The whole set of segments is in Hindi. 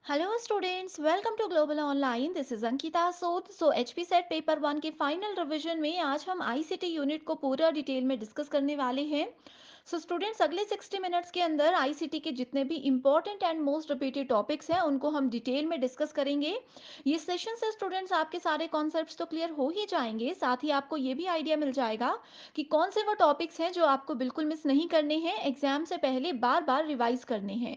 Hello students, welcome to Global Online. This is Ankita Sood. So HP set paper 1 के फाइनल रिवीजन में आज हम ICT यूनिट को पूरा डिटेल में डिस्कस करने वाले हैं. सो स्टूडेंट्स अगले 60 मिनट्स के अंदर ICT के जितने भी important and most repeated topics हैं उनको हम डिटेल में डिस्कस करेंगे. ये सेशन से स्टूडेंट्स आपके सारे कॉन्सेप्ट्स तो क्लियर हो ही जाएंगे, साथ ही आपको ये भी आइडिया मिल जाएगा कि कौन से वो टॉपिक्स हैं जो आपको बिल्कुल मिस नहीं करने हैं, एग्जाम से पहले बार बार रिवाइज करने हैं.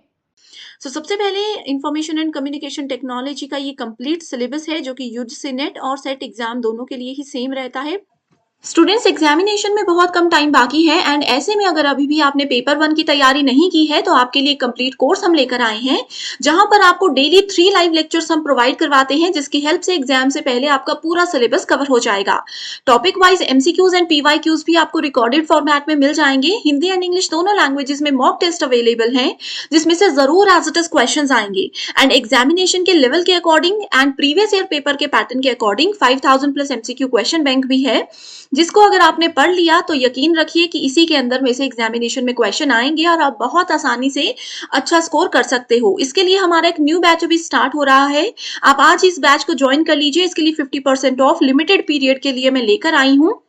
सबसे पहले इंफॉर्मेशन एंड कम्युनिकेशन टेक्नोलॉजी का ये कंप्लीट सिलेबस है जो कि यूजीसी नेट और सेट एग्जाम दोनों के लिए ही सेम रहता है. स्टूडेंट्स एग्जामिनेशन में बहुत कम टाइम बाकी है एंड ऐसे में अगर अभी भी आपने पेपर 1 की तैयारी नहीं की है तो आपके लिए कंप्लीट कोर्स हम लेकर आए हैं जहां पर आपको डेली 3 लाइव लेक्चर्स हम प्रोवाइड करवाते हैं जिसकी हेल्प से एग्जाम से पहले आपका पूरा सिलेबस कवर हो जाएगा. Topic wise MCQs and PYQs भी आपको रिकॉर्डेड फॉर्मेट में मिल जाएंगे. हिंदी एंड इंग्लिश दोनों लैंग्वेजेस में मॉक टेस्ट अवेलेबल हैं जिसमें से जरूर एज इट इज क्वेश्चन आएंगे एंड एग्जामिनेशन के लेवल के according and previous year paper के पैटर्न के according 5000 plus MCQ question bank भी है जिसको अगर आपने पढ़ लिया तो यकीन रखिए कि इसी के अंदर में से एग्जामिनेशन में क्वेश्चन आएंगे और आप बहुत आसानी से अच्छा स्कोर कर सकते हो. इसके लिए हमारा एक न्यू बैच अभी स्टार्ट हो रहा है. आप आज इस बैच को ज्वाइन कर लीजिए. इसके लिए 50% ऑफ लिमिटेड पीरियड के लिए मैं लेकर आई हूँ.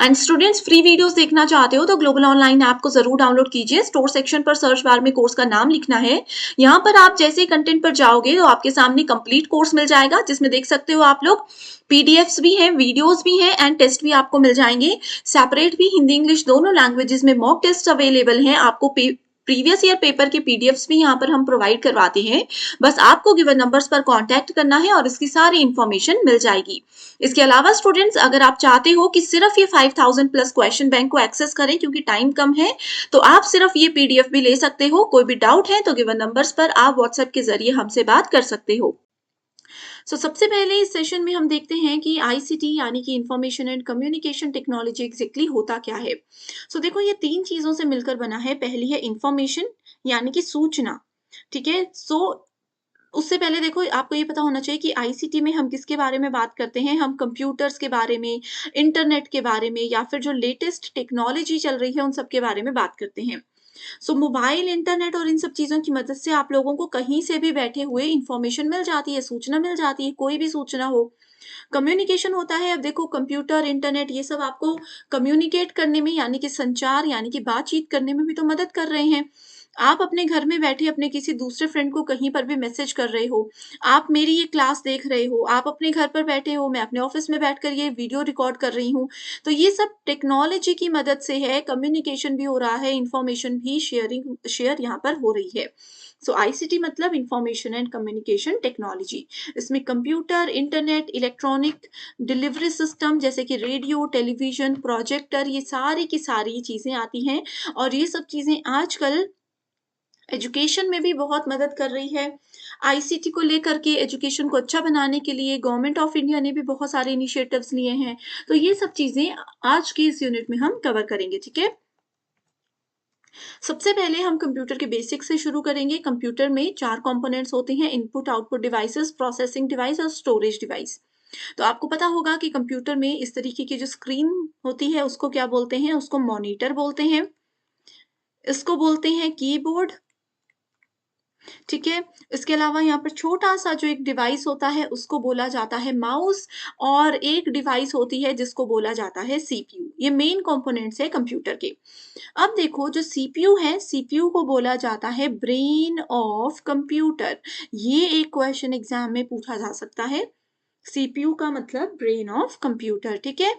एंड स्टूडेंट्स फ्री वीडियोस देखना चाहते हो तो ग्लोबल ऑनलाइन ऐप को जरूर डाउनलोड कीजिए. स्टोर सेक्शन पर सर्च बार में कोर्स का नाम लिखना है. यहाँ पर आप जैसे कंटेंट पर जाओगे तो आपके सामने कंप्लीट कोर्स मिल जाएगा जिसमें देख सकते हो आप लोग पीडीएफ्स भी हैं, वीडियोस भी हैं एंड टेस्ट भी आपको मिल जाएंगे. सेपरेट भी हिंदी इंग्लिश दोनों लैंग्वेजेस में मॉक टेस्ट अवेलेबल हैं. आपको प्रीवियस ईयर पेपर के पीडीएफ्स भी यहाँ पर हम प्रोवाइड करवाते हैं. बस आपको गिवन नंबर्स पर कांटेक्ट करना है और इसकी सारी इंफॉर्मेशन मिल जाएगी. इसके अलावा स्टूडेंट्स अगर आप चाहते हो कि सिर्फ ये 5000 प्लस क्वेश्चन बैंक को एक्सेस करें क्योंकि टाइम कम है तो आप सिर्फ ये पीडीएफ भी ले सकते हो. कोई भी डाउट है तो गिवन नंबर्स पर आप व्हाट्सएप के जरिए हमसे बात कर सकते हो. सबसे पहले इस सेशन में हम देखते हैं कि आईसीटी यानी कि information and communication technology exactly होता क्या है. देखो ये 3 चीजों से मिलकर बना है. पहली है इंफॉर्मेशन यानी कि सूचना. ठीक है. उससे पहले देखो आपको ये पता होना चाहिए कि आईसीटी में हम किसके बारे में बात करते हैं. हम कंप्यूटर्स के बारे में, इंटरनेट के बारे में या फिर जो लेटेस्ट टेक्नोलॉजी चल रही है उन सब के बारे में बात करते हैं. मोबाइल, इंटरनेट और इन सब चीज़ों की मदद से आप लोगों को कहीं से भी बैठे हुए इन्फॉर्मेशन मिल जाती है, सूचना मिल जाती है, कोई भी सूचना हो. कम्युनिकेशन होता है. अब देखो कंप्यूटर, इंटरनेट ये सब आपको कम्युनिकेट करने में यानी कि संचार यानी कि बातचीत करने में भी तो मदद कर रहे हैं. आप अपने घर में बैठे अपने किसी दूसरे फ्रेंड को कहीं पर भी मैसेज कर रहे हो. आप मेरी ये क्लास देख रहे हो. आप अपने घर पर बैठे हो, मैं अपने ऑफिस में बैठकर ये वीडियो रिकॉर्ड कर रही हूँ. तो ये सब टेक्नोलॉजी की मदद से है. कम्युनिकेशन भी हो रहा है, इंफॉर्मेशन भी शेयर यहाँ पर हो रही है. आईसीटी मतलब इंफॉर्मेशन एंड कम्युनिकेशन टेक्नोलॉजी. इसमें computer, internet, electronic delivery system जैसे कि रेडियो, टेलीविजन, प्रोजेक्टर ये सारी की सारी चीजें आती हैं. और ये सब चीजें आजकल एजुकेशन में भी बहुत मदद कर रही है. आईसीटी को लेकर के एजुकेशन को अच्छा बनाने के लिए गवर्नमेंट ऑफ इंडिया ने भी बहुत सारे इनिशिएटिव्स लिए हैं. तो ये सब चीजें आज की इस यूनिट में हम कवर करेंगे. ठीक है. सबसे पहले हम कंप्यूटर के बेसिक्स से शुरू करेंगे. कंप्यूटर में 4 कंपोनेंट्स होते हैं: input, output devices, processing device और स्टोरेज डिवाइस. तो आपको पता होगा कि कंप्यूटर में इस तरीके की जो स्क्रीन होती है उसको क्या बोलते हैं. उसको मॉनिटर बोलते हैं. इसको बोलते हैं कीबोर्ड. ठीक है. इसके अलावा यहाँ पर छोटा सा जो एक डिवाइस होता है उसको बोला जाता है माउस और एक डिवाइस होती है जिसको बोला जाता है सीपीयू. ये मेन कंपोनेंट्स है कंप्यूटर के. अब देखो जो सीपीयू है, सीपीयू को बोला जाता है ब्रेन ऑफ कंप्यूटर. ये एक क्वेश्चन एग्जाम में पूछा जा सकता है. सीपीयू का मतलब ब्रेन ऑफ कंप्यूटर. ठीक है.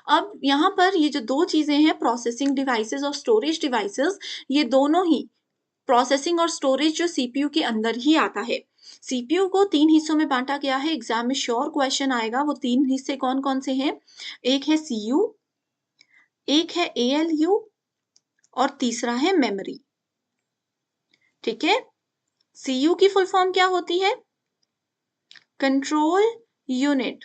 अब यहाँ पर ये जो 2 चीजें हैं, प्रोसेसिंग डिवाइसेस और स्टोरेज डिवाइसेस, ये दोनों ही प्रोसेसिंग और स्टोरेज जो सीपीयू के अंदर ही आता है. सीपीयू को 3 हिस्सों में बांटा गया है. एग्जाम में श्योर क्वेश्चन आएगा. वो 3 हिस्से कौन कौन से हैं? एक है सीयू, एक है एएलयू और तीसरा है मेमोरी. ठीक है. सीयू की फुल फॉर्म क्या होती है? Control unit.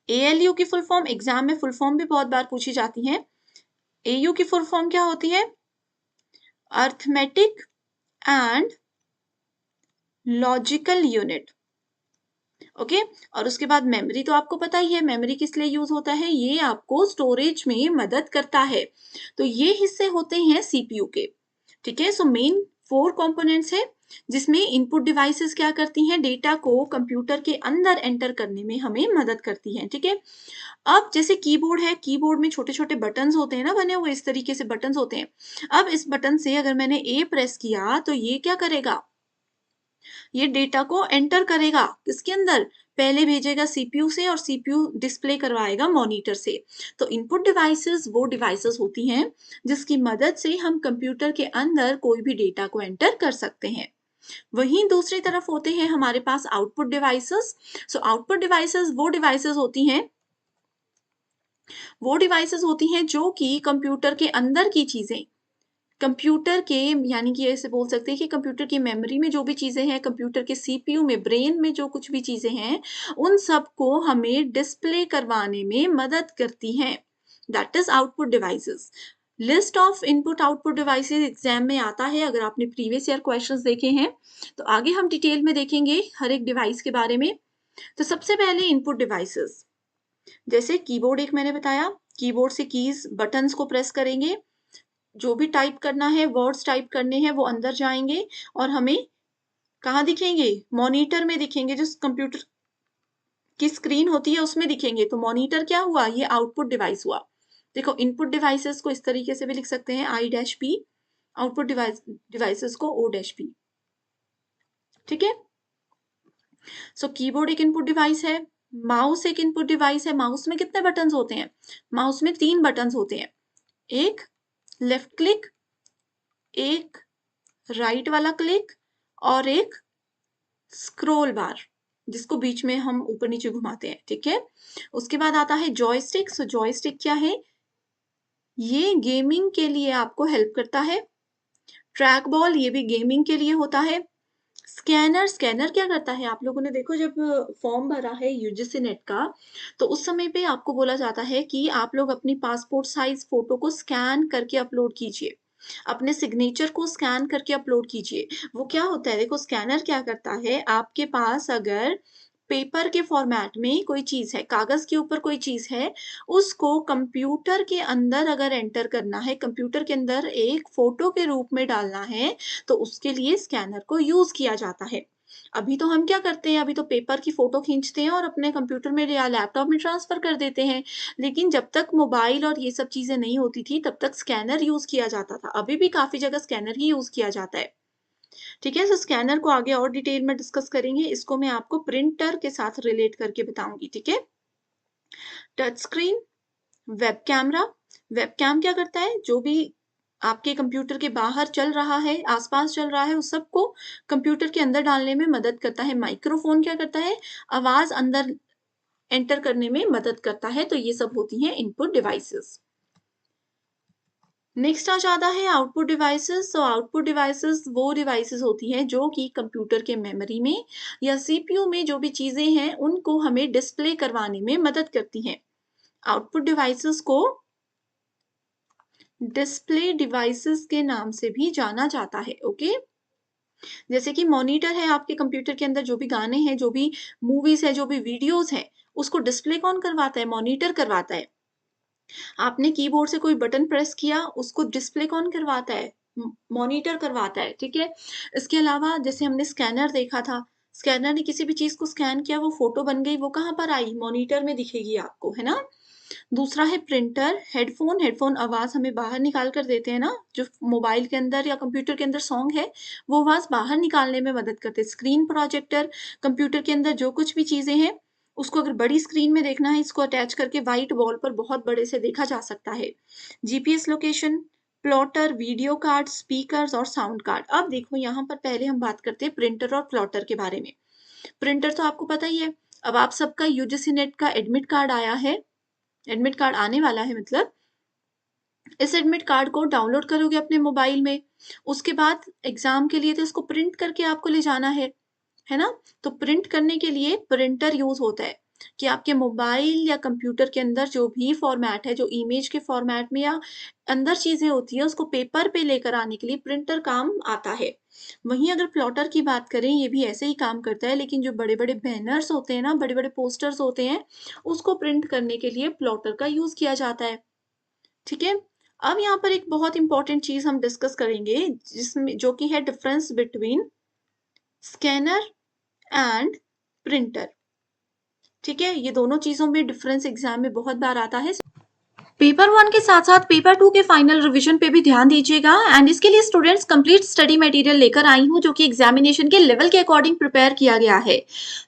एएलयू की फुल फॉर्म, एग्जाम में फुल फॉर्म भी बहुत बार पूछी जाती है. एयू की फुल फॉर्म क्या होती है? Arithmetic and logical unit. Okay. और उसके बाद मेमोरी तो आपको पता ही है. मेमोरी किस लिए यूज होता है? ये आपको स्टोरेज में मदद करता है. तो ये हिस्से होते हैं सीपीयू के. ठीक है. मेन 4 कंपोनेंट्स है, जिसमें इनपुट डिवाइसेस क्या करती हैं, डेटा को कंप्यूटर के अंदर एंटर करने में हमें मदद करती हैं, ठीक है। अब जैसे कीबोर्ड है, कीबोर्ड में छोटे-छोटे बटन्स होते हैं ना बने हुए, इस तरीके से बटन्स होते हैं। अब इस बटन से अगर मैंने ए प्रेस किया तो ये क्या करेगा, ये डेटा को एंटर करेगा किसके अंदर, पहले भेजेगा सीपीयू से और सीपीयू डिस्प्ले करवाएगा मॉनिटर से। तो इनपुट डिवाइसेस वो डिवाइसेस होती हैं जिसकी मदद से हम कंप्यूटर के अंदर कोई भी डेटा को एंटर कर सकते हैं। वहीं दूसरी तरफ होते हैं हमारे पास output devices. So output devices वो डिवाइसेस होती हैं जो कि कंप्यूटर के अंदर की चीजें, कंप्यूटर के, यानी कि ऐसे बोल सकते हैं कि कंप्यूटर की मेमोरी में जो भी चीजें हैं, कंप्यूटर के सीपीयू में, ब्रेन में जो कुछ भी चीजें हैं, उन सबको हमें डिस्प्ले करवाने में मदद करती हैं। That is output devices. List of input output devices exam में आता है, अगर आपने प्रीवियस ईयर क्वेश्चंस देखे हैं तो आगे हम डिटेल में देखेंगे हर एक डिवाइस के बारे में। तो सबसे पहले इनपुट डिवाइसेस, जैसे कीबोर्ड एक मैंने बताया, कीबोर्ड से कीज बटन्स को प्रेस करेंगे, जो भी टाइप करना है, वर्ड्स टाइप करने हैं, वो अंदर जाएंगे और हमें कहाँ दिखेंगे, मॉनिटर में दिखेंगे, जो कंप्यूटर की स्क्रीन होती है उसमें दिखेंगे। तो मॉनिटर क्या हुआ, ये आउटपुट डिवाइस हुआ। देखो इनपुट डिवाइसेस को इस तरीके से भी लिख सकते हैं, I dash P, output devices को ओ डैश पी, ठीक है। सो कीबोर्ड एक इनपुट डिवाइस है, माउस एक इनपुट डिवाइस है। माउस में कितने बटन्स होते हैं, माउस में 3 बटन्स होते हैं, एक लेफ्ट क्लिक, एक राइट वाला क्लिक और एक स्क्रोल बार, जिसको बीच में हम ऊपर नीचे घुमाते हैं, ठीक है। उसके बाद आता है जॉयस्टिक। सो जॉयस्टिक क्या है, ये गेमिंग के लिए आपको हेल्प करता है। ट्रैक बॉल, ये भी गेमिंग के लिए होता है। स्कैनर, स्कैनर क्या करता है, आप लोगों ने देखो जब फॉर्म भरा है यूजीसी नेट का, तो उस समय पे आपको बोला जाता है कि आप लोग अपनी पासपोर्ट साइज फोटो को स्कैन करके अपलोड कीजिए, अपने सिग्नेचर को स्कैन करके अपलोड कीजिए। वो क्या होता है, देखो स्कैनर क्या करता है, आपके पास अगर पेपर के फॉर्मेट में कोई चीज है, कागज के ऊपर कोई चीज है, उसको कंप्यूटर के अंदर अगर एंटर करना है, कंप्यूटर के अंदर एक फोटो के रूप में डालना है, तो उसके लिए स्कैनर को यूज किया जाता है। अभी तो हम क्या करते हैं, अभी तो पेपर की फोटो खींचते हैं और अपने कंप्यूटर में या लैपटॉप में ट्रांसफर कर देते हैं। लेकिन जब तक मोबाइल और ये सब चीजें नहीं होती थी तब तक स्कैनर यूज किया जाता था। अभी भी काफी जगह स्कैनर ही यूज किया जाता है, ठीक है। तो स्कैनर को आगे और डिटेल में डिस्कस करेंगे, इसको मैं आपको प्रिंटर के साथ रिलेट करके बताऊंगी, ठीक है। Touch screen, web camera. Web cam क्या करता है, जो भी आपके कंप्यूटर के बाहर चल रहा है, आसपास चल रहा है, उस सबको कंप्यूटर के अंदर डालने में मदद करता है। माइक्रोफोन क्या करता है, आवाज अंदर एंटर करने में मदद करता है। तो ये सब होती हैं इनपुट डिवाइसेस। नेक्स्ट आ जाता है आउटपुट डिवाइसेस। तो आउटपुट डिवाइसेस वो डिवाइसेस होती हैं जो कि कंप्यूटर के मेमोरी में या सीपीयू में जो भी चीजें हैं उनको हमें डिस्प्ले करवाने में मदद करती हैं। आउटपुट डिवाइसेस को डिस्प्ले डिवाइसेस के नाम से भी जाना जाता है, ओके। जैसे कि मॉनिटर है आपके कंप्यूटर के अंदर, जो भी गाने हैं, जो भी मूवीज है, जो भी वीडियोस है, उसको डिस्प्ले कौन करवाता है, मॉनिटर करवाता है। आपने कीबोर्ड से कोई बटन प्रेस किया, उसको डिस्प्ले कौन करवाता है, मॉनिटर करवाता है, ठीक है। इसके अलावा जैसे हमने स्कैनर देखा था, स्कैनर ने किसी भी चीज को स्कैन किया, वो फोटो बन गई, वो कहाँ पर आई, मॉनिटर में दिखेगी आपको, है ना। दूसरा है प्रिंटर। हेडफोन, हेडफोन आवाज हमें बाहर निकाल कर देते हैं ना, जो मोबाइल के अंदर या कंप्यूटर के अंदर सॉन्ग है, वो आवाज बाहर निकालने में मदद करते हैं। स्क्रीन प्रोजेक्टर, कंप्यूटर के अंदर जो कुछ भी चीजें हैं उसको अगर बड़ी स्क्रीन में देखना है, इसको अटैच करके व्हाइट वॉल पर बहुत बड़े से देखा जा सकता है। GPS location, plotter, video card, speakers और साउंड कार्ड। अब देखो यहाँ पर पहले हम बात करते हैं प्रिंटर और प्लॉटर के बारे में। प्रिंटर तो आपको पता ही है, अब आप सबका यूजीसी नेट का एडमिट कार्ड आया है, एडमिट कार्ड आने वाला है, मतलब इस एडमिट कार्ड को डाउनलोड करोगे अपने मोबाइल में, उसके बाद एग्जाम के लिए तो इसको प्रिंट करके आपको ले जाना है ना। तो प्रिंट करने के लिए प्रिंटर यूज होता है, कि आपके मोबाइल या कंप्यूटर के अंदर जो भी फॉर्मेट है, जो इमेज के फॉर्मेट में या अंदर चीजें होती है, उसको पेपर पे लेकर आने के लिए प्रिंटर काम आता है। वहीं अगर प्लॉटर की बात करें, ये भी ऐसे ही काम करता है, लेकिन जो बड़े बड़े बैनर्स होते हैं ना, बड़े बड़े पोस्टर्स होते हैं, उसको प्रिंट करने के लिए प्लॉटर का यूज किया जाता है, ठीक है। अब यहाँ पर एक बहुत इंपॉर्टेंट चीज हम डिस्कस करेंगे, जिसमें जो कि है difference between scanner and printer. ठीक है, ये दोनों चीजों में डिफरेंस एग्जाम में बहुत बार आता है। पेपर 1 के साथ साथ पेपर 2 के फाइनल रिवीजन पे भी ध्यान दीजिएगा, एंड इसके लिए स्टूडेंट्स कंप्लीट स्टडी मटेरियल लेकर आई हूँ, जो कि एग्जामिनेशन के लेवल के अकॉर्डिंग प्रिपेयर किया गया है।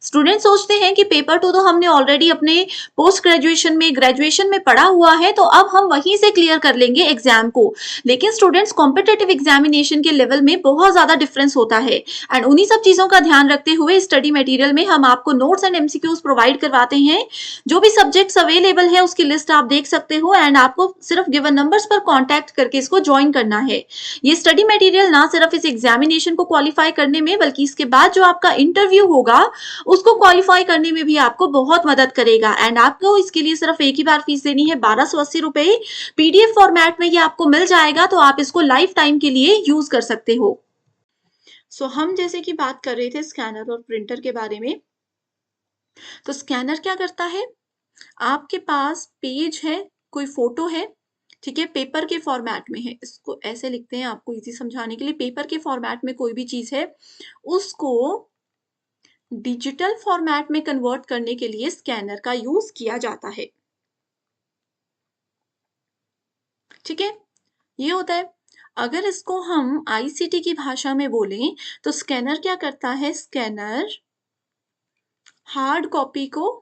स्टूडेंट्स सोचते हैं कि पेपर 2 तो हमने ऑलरेडी अपने पोस्ट ग्रेजुएशन में ग्रेजुएशन में पढ़ा हुआ है, तो अब हम वहीं से क्लियर कर लेंगे एग्जाम को। लेकिन स्टूडेंट्स कॉम्पिटेटिव एग्जामिनेशन के लेवल में बहुत ज्यादा डिफरेंस होता है, एंड उन्हीं सब चीजों का ध्यान रखते हुए स्टडी मटेरियल में हम आपको नोट्स एंड एमसीक्यूज प्रोवाइड करवाते हैं। जो भी सब्जेक्ट्स अवेलेबल है उसकी लिस्ट आप देख सकते हो, एंड आपको सिर्फ गिवन नंबर्स पर कांटेक्ट करके इसको ज्वाइन करना है। ये स्टडी मटेरियल ना सिर्फ इस एग्जामिनेशन को क्वालिफाई करने में, बल्कि इसके बाद जो आपका इंटरव्यू होगा उसको क्वालिफाई करने में भी आपको बहुत मदद करेगा। एंड आपको इसके लिए सिर्फ एक ही बार फीस देनी है, 1280 रुपए। पीडीएफ फॉर्मेट में ये आपको मिल जाएगा, तो आप इसको लाइफ टाइम के लिए यूज कर सकते हो। हम जैसे कि बात कर रहे थे स्कैनर और प्रिंटर के बारे में, तो स्कैनर क्या करता है, आपके पास पेज है, कोई फोटो है, ठीक है, पेपर के फॉर्मेट में है, इसको ऐसे लिखते हैं आपको इजी समझाने के लिए। पेपर के फॉर्मेट में कोई भी चीज है, उसको डिजिटल फॉर्मेट में कन्वर्ट करने के लिए स्कैनर का यूज किया जाता है। ठीक है, ये होता है। अगर इसको हम आईसीटी की भाषा में बोलें, तो स्कैनर क्या करता है, स्कैनर हार्ड कॉपी को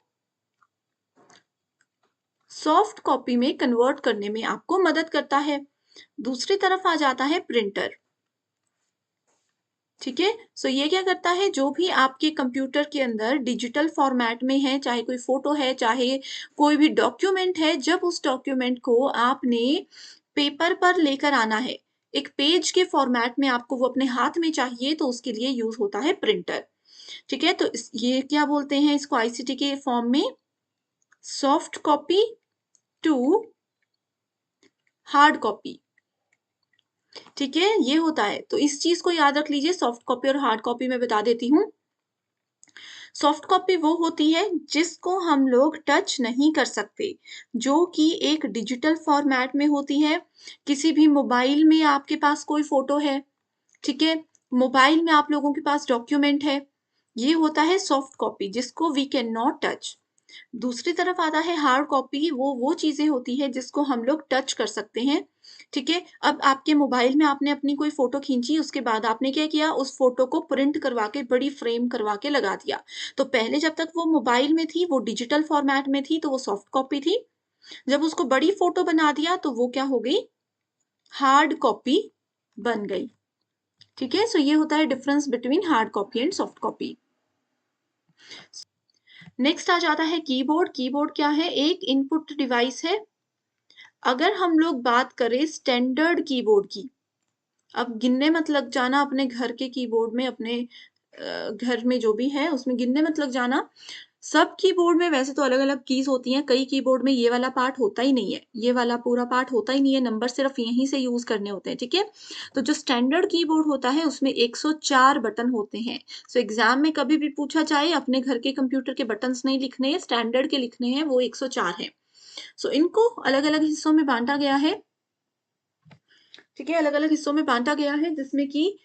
सॉफ्ट कॉपी में कन्वर्ट करने में आपको मदद करता है। दूसरी तरफ आ जाता है प्रिंटर। ठीक है, ये क्या करता है, जो भी आपके कंप्यूटर के अंदर डिजिटल फॉर्मेट में है, चाहे कोई फोटो है, चाहे कोई भी डॉक्यूमेंट है, जब उस डॉक्यूमेंट को आपने पेपर पर लेकर आना है, एक पेज के फॉर्मेट में आपको वो अपने हाथ में चाहिए, तो उसके लिए यूज होता है प्रिंटर। ठीक है, तो ये क्या बोलते हैं इसको आईसीटी के फॉर्म में, soft copy to hard copy. ठीक है, ये होता है, तो इस चीज को याद रख लीजिए। सॉफ्ट कॉपी और हार्ड कॉपी मैं बता देती हूँ। सॉफ्ट कॉपी वो होती है जिसको हम लोग टच नहीं कर सकते, जो कि एक डिजिटल फॉर्मेट में होती है। किसी भी मोबाइल में आपके पास कोई फोटो है, ठीक है, मोबाइल में आप लोगों के पास डॉक्यूमेंट है, ये होता है सॉफ्ट कॉपी, जिसको वी कैन नॉट टच। दूसरी तरफ आता है हार्ड कॉपी, वो चीजें होती है जिसको हम लोग टच कर सकते हैं। ठीक है, अब आपके मोबाइल में आपने अपनी कोई फोटो खींची, उसके बाद आपने क्या किया, उस फोटो को प्रिंट करवा के बड़ी फ्रेम करवा के लगा दिया। तो पहले जब तक वो मोबाइल में थी, वो डिजिटल फॉर्मेट में थी, तो वो सॉफ्ट कॉपी थी। जब उसको बड़ी फोटो बना दिया, तो वो क्या हो गई, हार्ड कॉपी बन गई। ठीक है, ये होता है difference between hard copy and soft copy. Next आ जाता है कीबोर्ड। कीबोर्ड क्या है, एक इनपुट डिवाइस है। अगर हम लोग बात करें स्टैंडर्ड कीबोर्ड की, अब गिनने मत लग जाना अपने घर के कीबोर्ड में, अपने घर में जो भी है उसमें गिनने मत लग जाना। सब कीबोर्ड में वैसे तो अलग अलग कीज होती हैं, कई कीबोर्ड में ये वाला पार्ट होता ही नहीं है, ये वाला पूरा पार्ट होता ही नहीं है, नंबर सिर्फ यहीं से यूज करने होते हैं। ठीक है, तो जो स्टैंडर्ड कीबोर्ड होता है उसमें 104 बटन होते हैं। एग्जाम में कभी भी पूछा जाए, अपने घर के कंप्यूटर के बटन्स नहीं लिखने हैं, स्टैंडर्ड के लिखने हैं, वो 104 है। इनको अलग अलग हिस्सों में बांटा गया है। ठीक है, अलग अलग हिस्सों में बांटा गया है, जिसमें कि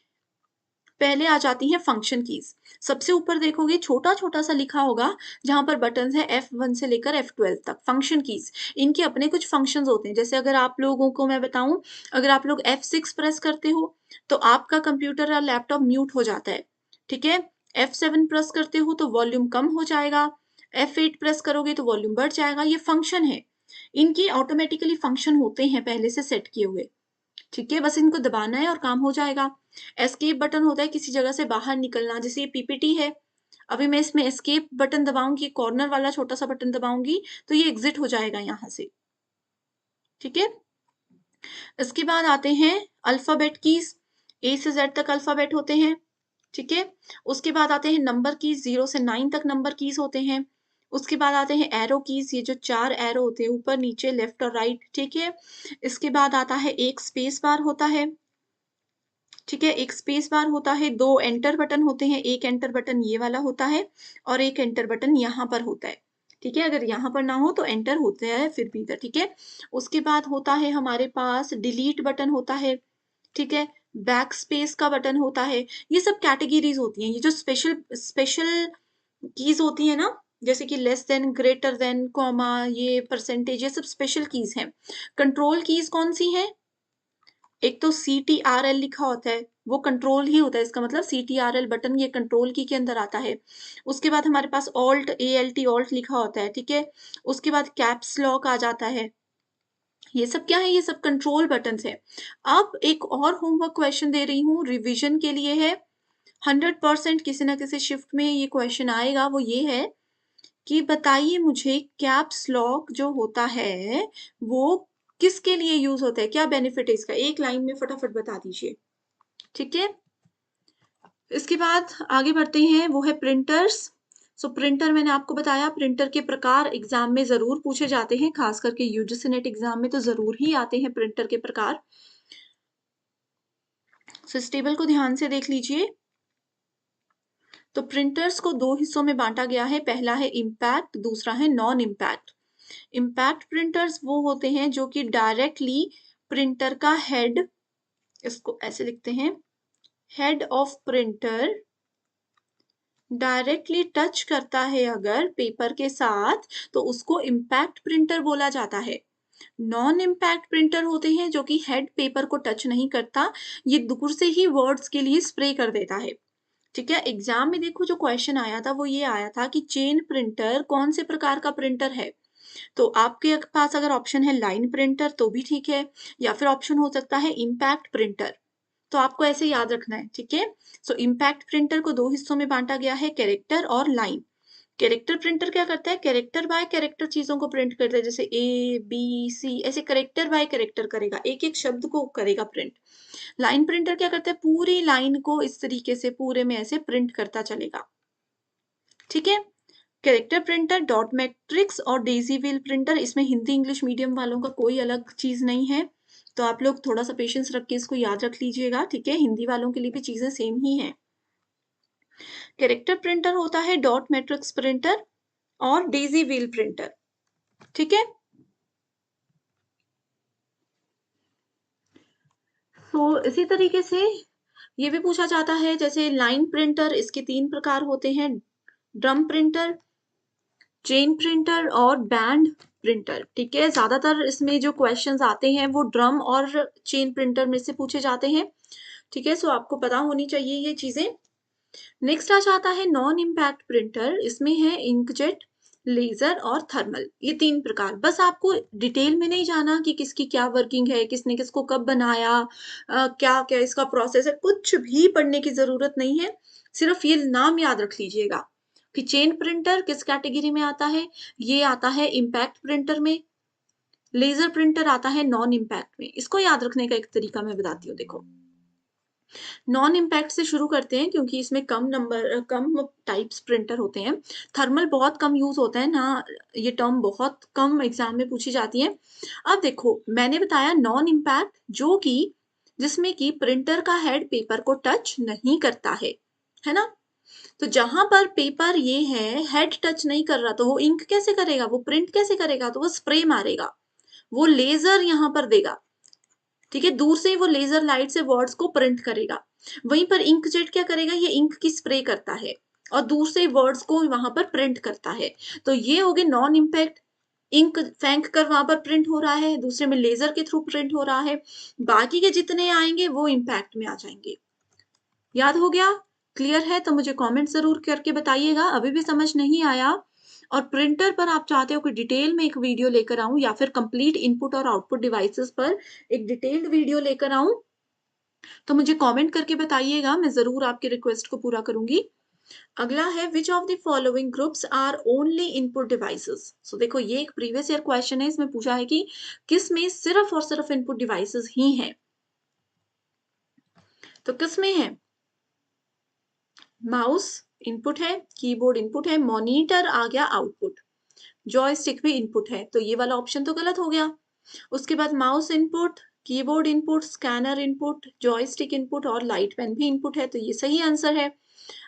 पहले आ जाती हैं फंक्शन कीज। सबसे ऊपर देखोगे छोटा छोटा सा लिखा होगा, जहां पर बटन है F1 से लेकर F12 तक, फंक्शन कीज। इनके अपने कुछ फंक्शंस होते हैं। जैसे अगर आप लोगों को मैं बताऊं, अगर आप लोग F6 प्रेस करते हो तो आपका कंप्यूटर या लैपटॉप म्यूट हो जाता है। ठीक है, F7 प्रेस करते हो तो वॉल्यूम कम हो जाएगा, F8 प्रेस करोगे तो वॉल्यूम बढ़ जाएगा। ये फंक्शन है, इनकी ऑटोमेटिकली फंक्शन होते हैं पहले से सेट किए हुए। ठीक है, बस इनको दबाना है और काम हो जाएगा। एस्केप बटन होता है किसी जगह से बाहर निकलना, जैसे ये पीपीटी है, अभी मैं इसमें एस्केप बटन दबाऊंगी, कॉर्नर वाला छोटा सा बटन दबाऊंगी, तो ये एग्जिट हो जाएगा यहां से। ठीक है, इसके बाद आते हैं अल्फाबेट कीज। ए से जेड तक अल्फाबेट होते हैं। ठीक है, उसके बाद आते हैं नंबर कीज, 0 से 9 तक नंबर कीज होते हैं। उसके बाद आते हैं एरो कीज, ये जो 4 एरो होते हैं, ऊपर नीचे लेफ्ट और राइट। ठीक है, इसके बाद आता है एक स्पेस बार होता है। ठीक है, एक स्पेस बार होता है, 2 एंटर बटन होते हैं, एक एंटर बटन ये वाला होता है और एक एंटर बटन यहाँ पर होता है। ठीक है, अगर यहाँ पर ना हो तो एंटर होता है फिर भी इधर, ठीक है। उसके बाद होता है हमारे पास डिलीट बटन होता है, ठीक है, बैक स्पेस का बटन होता है। ये सब कैटेगरीज होती हैं, ये जो स्पेशल स्पेशल कीज होती है ना, जैसे कि less than, greater than, comma, ये परसेंटेज, ये सब स्पेशल कीज हैं। कंट्रोल कीज कौन सी हैं? एक तो CTRL लिखा होता है, वो कंट्रोल ही होता है, इसका मतलब CTRL बटन ये कंट्रोल की के अंदर आता है। उसके बाद हमारे पास ऑल्ट ALT ऑल्ट लिखा होता है, ठीक है। उसके बाद कैप्स लॉक आ जाता है। ये सब क्या है? ये सब कंट्रोल बटन्स है। अब एक और होमवर्क क्वेश्चन दे रही हूँ, रिवीजन के लिए है। 100% किसी ना किसी शिफ्ट में ये क्वेश्चन आएगा, वो ये है कि बताइए मुझे कैप्स लॉक जो होता है वो किसके लिए यूज होता है, क्या बेनिफिट है इसका, एक लाइन में फटाफट बता दीजिए, ठीक है। इसके बाद आगे बढ़ते हैं, वो है प्रिंटर्स। सो प्रिंटर मैंने आपको बताया, प्रिंटर के प्रकार एग्जाम में जरूर पूछे जाते हैं, खास करके यूजीसी नेट एग्जाम में तो जरूर ही आते हैं प्रिंटर के प्रकार। सो इस टेबल को ध्यान से देख लीजिए। तो प्रिंटर्स को दो हिस्सों में बांटा गया है, पहला है इम्पैक्ट, दूसरा है नॉन इम्पैक्ट। इम्पैक्ट प्रिंटर्स वो होते हैं जो कि डायरेक्टली प्रिंटर का हेड, इसको ऐसे लिखते हैं, head of printer directly touch करता है अगर पेपर के साथ, तो उसको इम्पैक्ट प्रिंटर बोला जाता है। नॉन इम्पैक्ट प्रिंटर होते हैं जो कि हेड पेपर को टच नहीं करता, ये दूर से ही वर्ड्स के लिए स्प्रे कर देता है, ठीक है। एग्जाम में देखो जो क्वेश्चन आया था वो ये आया था कि चेन प्रिंटर कौन से प्रकार का प्रिंटर है। तो आपके पास अगर ऑप्शन है लाइन प्रिंटर तो भी ठीक है, या फिर ऑप्शन हो सकता है इम्पैक्ट प्रिंटर। तो आपको ऐसे याद रखना है, ठीक है। सो इम्पैक्ट प्रिंटर को दो हिस्सों में बांटा गया है, कैरेक्टर और लाइन। कैरेक्टर प्रिंटर क्या करता है? कैरेक्टर बाय कैरेक्टर चीजों को प्रिंट करता है, जैसे A B C, ऐसे कैरेक्टर बाय कैरेक्टर करेगा, एक एक शब्द को करेगा प्रिंट। लाइन प्रिंटर क्या करता है? पूरी लाइन को इस तरीके से पूरे में ऐसे प्रिंट करता चलेगा, ठीक है। कैरेक्टर प्रिंटर, डॉट मैट्रिक्स और डेजी व्हील प्रिंटर, इसमें हिंदी इंग्लिश मीडियम वालों का कोई अलग चीज नहीं है, तो आप लोग थोड़ा सा पेशेंस रख के इसको याद रख लीजिएगा, ठीक है। हिंदी वालों के लिए भी चीजें सेम ही हैं। कैरेक्टर प्रिंटर होता है डॉट मैट्रिक्स प्रिंटर और डेजी व्हील प्रिंटर, ठीक है। तो इसी तरीके से ये भी पूछा जाता है, जैसे लाइन प्रिंटर, इसके 3 प्रकार होते हैं, ड्रम प्रिंटर, चेन प्रिंटर और बैंड प्रिंटर, ठीक है। ज्यादातर इसमें जो क्वेश्चंस आते हैं वो ड्रम और चेन प्रिंटर में से पूछे जाते हैं, ठीक है। सो आपको पता होनी चाहिए ये चीजें। नेक्स्ट आ जाता है नॉन इम्पैक्ट प्रिंटर, इसमें है इंकजेट, लेजर और थर्मल, ये 3 प्रकार। बस आपको डिटेल में नहीं जाना कि किसकी क्या वर्किंग है, किसने किसको कब बनाया, क्या क्या इसका प्रोसेस है, कुछ भी पढ़ने की जरूरत नहीं है, सिर्फ ये नाम याद रख लीजिएगा कि चेन प्रिंटर किस कैटेगरी में आता है, ये आता है इम्पैक्ट प्रिंटर में, लेजर प्रिंटर आता है नॉन इम्पैक्ट में। इसको याद रखने का एक तरीका मैं बताती हूँ, देखो। नॉन इम्पैक्ट से शुरू करते हैं क्योंकि इसमें कम टाइप्स प्रिंटर होते हैं। थर्मल बहुत कम यूज होता है ना, ये टर्म बहुत कम एग्जाम में पूछी जाती है। अब देखो मैंने बताया नॉन इम्पैक्ट, जो कि जिसमें कि प्रिंटर का हेड पेपर को टच नहीं करता है ना। तो जहां पर पेपर ये है हेड टच नहीं कर रहा, तो वो इंक कैसे करेगा, वो प्रिंट कैसे करेगा, तो वो स्प्रे मारेगा, वो लेजर यहां पर देगा, ठीक है। दूर से ही वो लेजर लाइट से वर्ड्स को प्रिंट करेगा। वहीं पर इंकजेट क्या करेगा, ये इंक की स्प्रे करता है और दूर से वर्ड्स को वहां पर प्रिंट करता है। तो ये हो गए नॉन इम्पैक्ट, इंक फेंक कर वहां पर प्रिंट हो रहा है, दूसरे में लेजर के थ्रू प्रिंट हो रहा है। बाकी के जितने आएंगे वो इम्पैक्ट में आ जाएंगे। याद हो गया? क्लियर है? तो मुझे कमेंट जरूर करके बताइएगा। अभी भी समझ नहीं आया और प्रिंटर पर आप चाहते हो कि डिटेल में एक वीडियो लेकर आऊं, या फिर कंप्लीट इनपुट और आउटपुट डिवाइसेस पर एक डिटेल्ड वीडियो लेकर आऊं, तो मुझे कमेंट करके बताइएगा, मैं जरूर आपकी रिक्वेस्ट को पूरा करूंगी। अगला है which of the following groups are only input devices. So देखो ये एक प्रीवियस ईयर क्वेश्चन है, इसमें पूछा है कि किस में सिर्फ और सिर्फ इनपुट डिवाइसेस ही हैं। तो किस में है? माउस इनपुट है, कीबोर्ड इनपुट है, मॉनिटर आ गया आउटपुट, जॉयस्टिक भी इनपुट है, तो ये वाला ऑप्शन तो गलत हो गया। उसके बाद mouse input, keyboard input, scanner input, joystick input और लाइट पेन भी इनपुट है, तो ये सही आंसर है।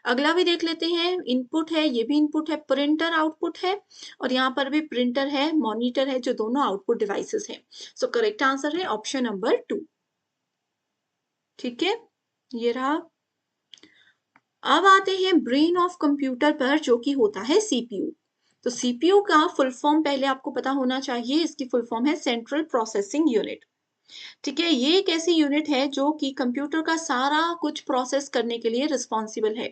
अगला भी देख लेते हैं, इनपुट है, ये भी इनपुट है, प्रिंटर आउटपुट है और यहाँ पर भी प्रिंटर है, मॉनिटर है, जो दोनों आउटपुट डिवाइसेस हैं। सो करेक्ट आंसर है ऑप्शन नंबर 2। ठीक है, ये रहा। अब आते हैं ब्रेन ऑफ कंप्यूटर पर, जो कि होता है सीपीयू। तो सीपीयू का फुल फॉर्म पहले आपको पता होना चाहिए, इसकी फुल फॉर्म है सेंट्रल प्रोसेसिंग यूनिट। ठीक है, ये एक ऐसी यूनिट है जो कि कंप्यूटर का सारा कुछ प्रोसेस करने के लिए रिस्पॉन्सिबल है।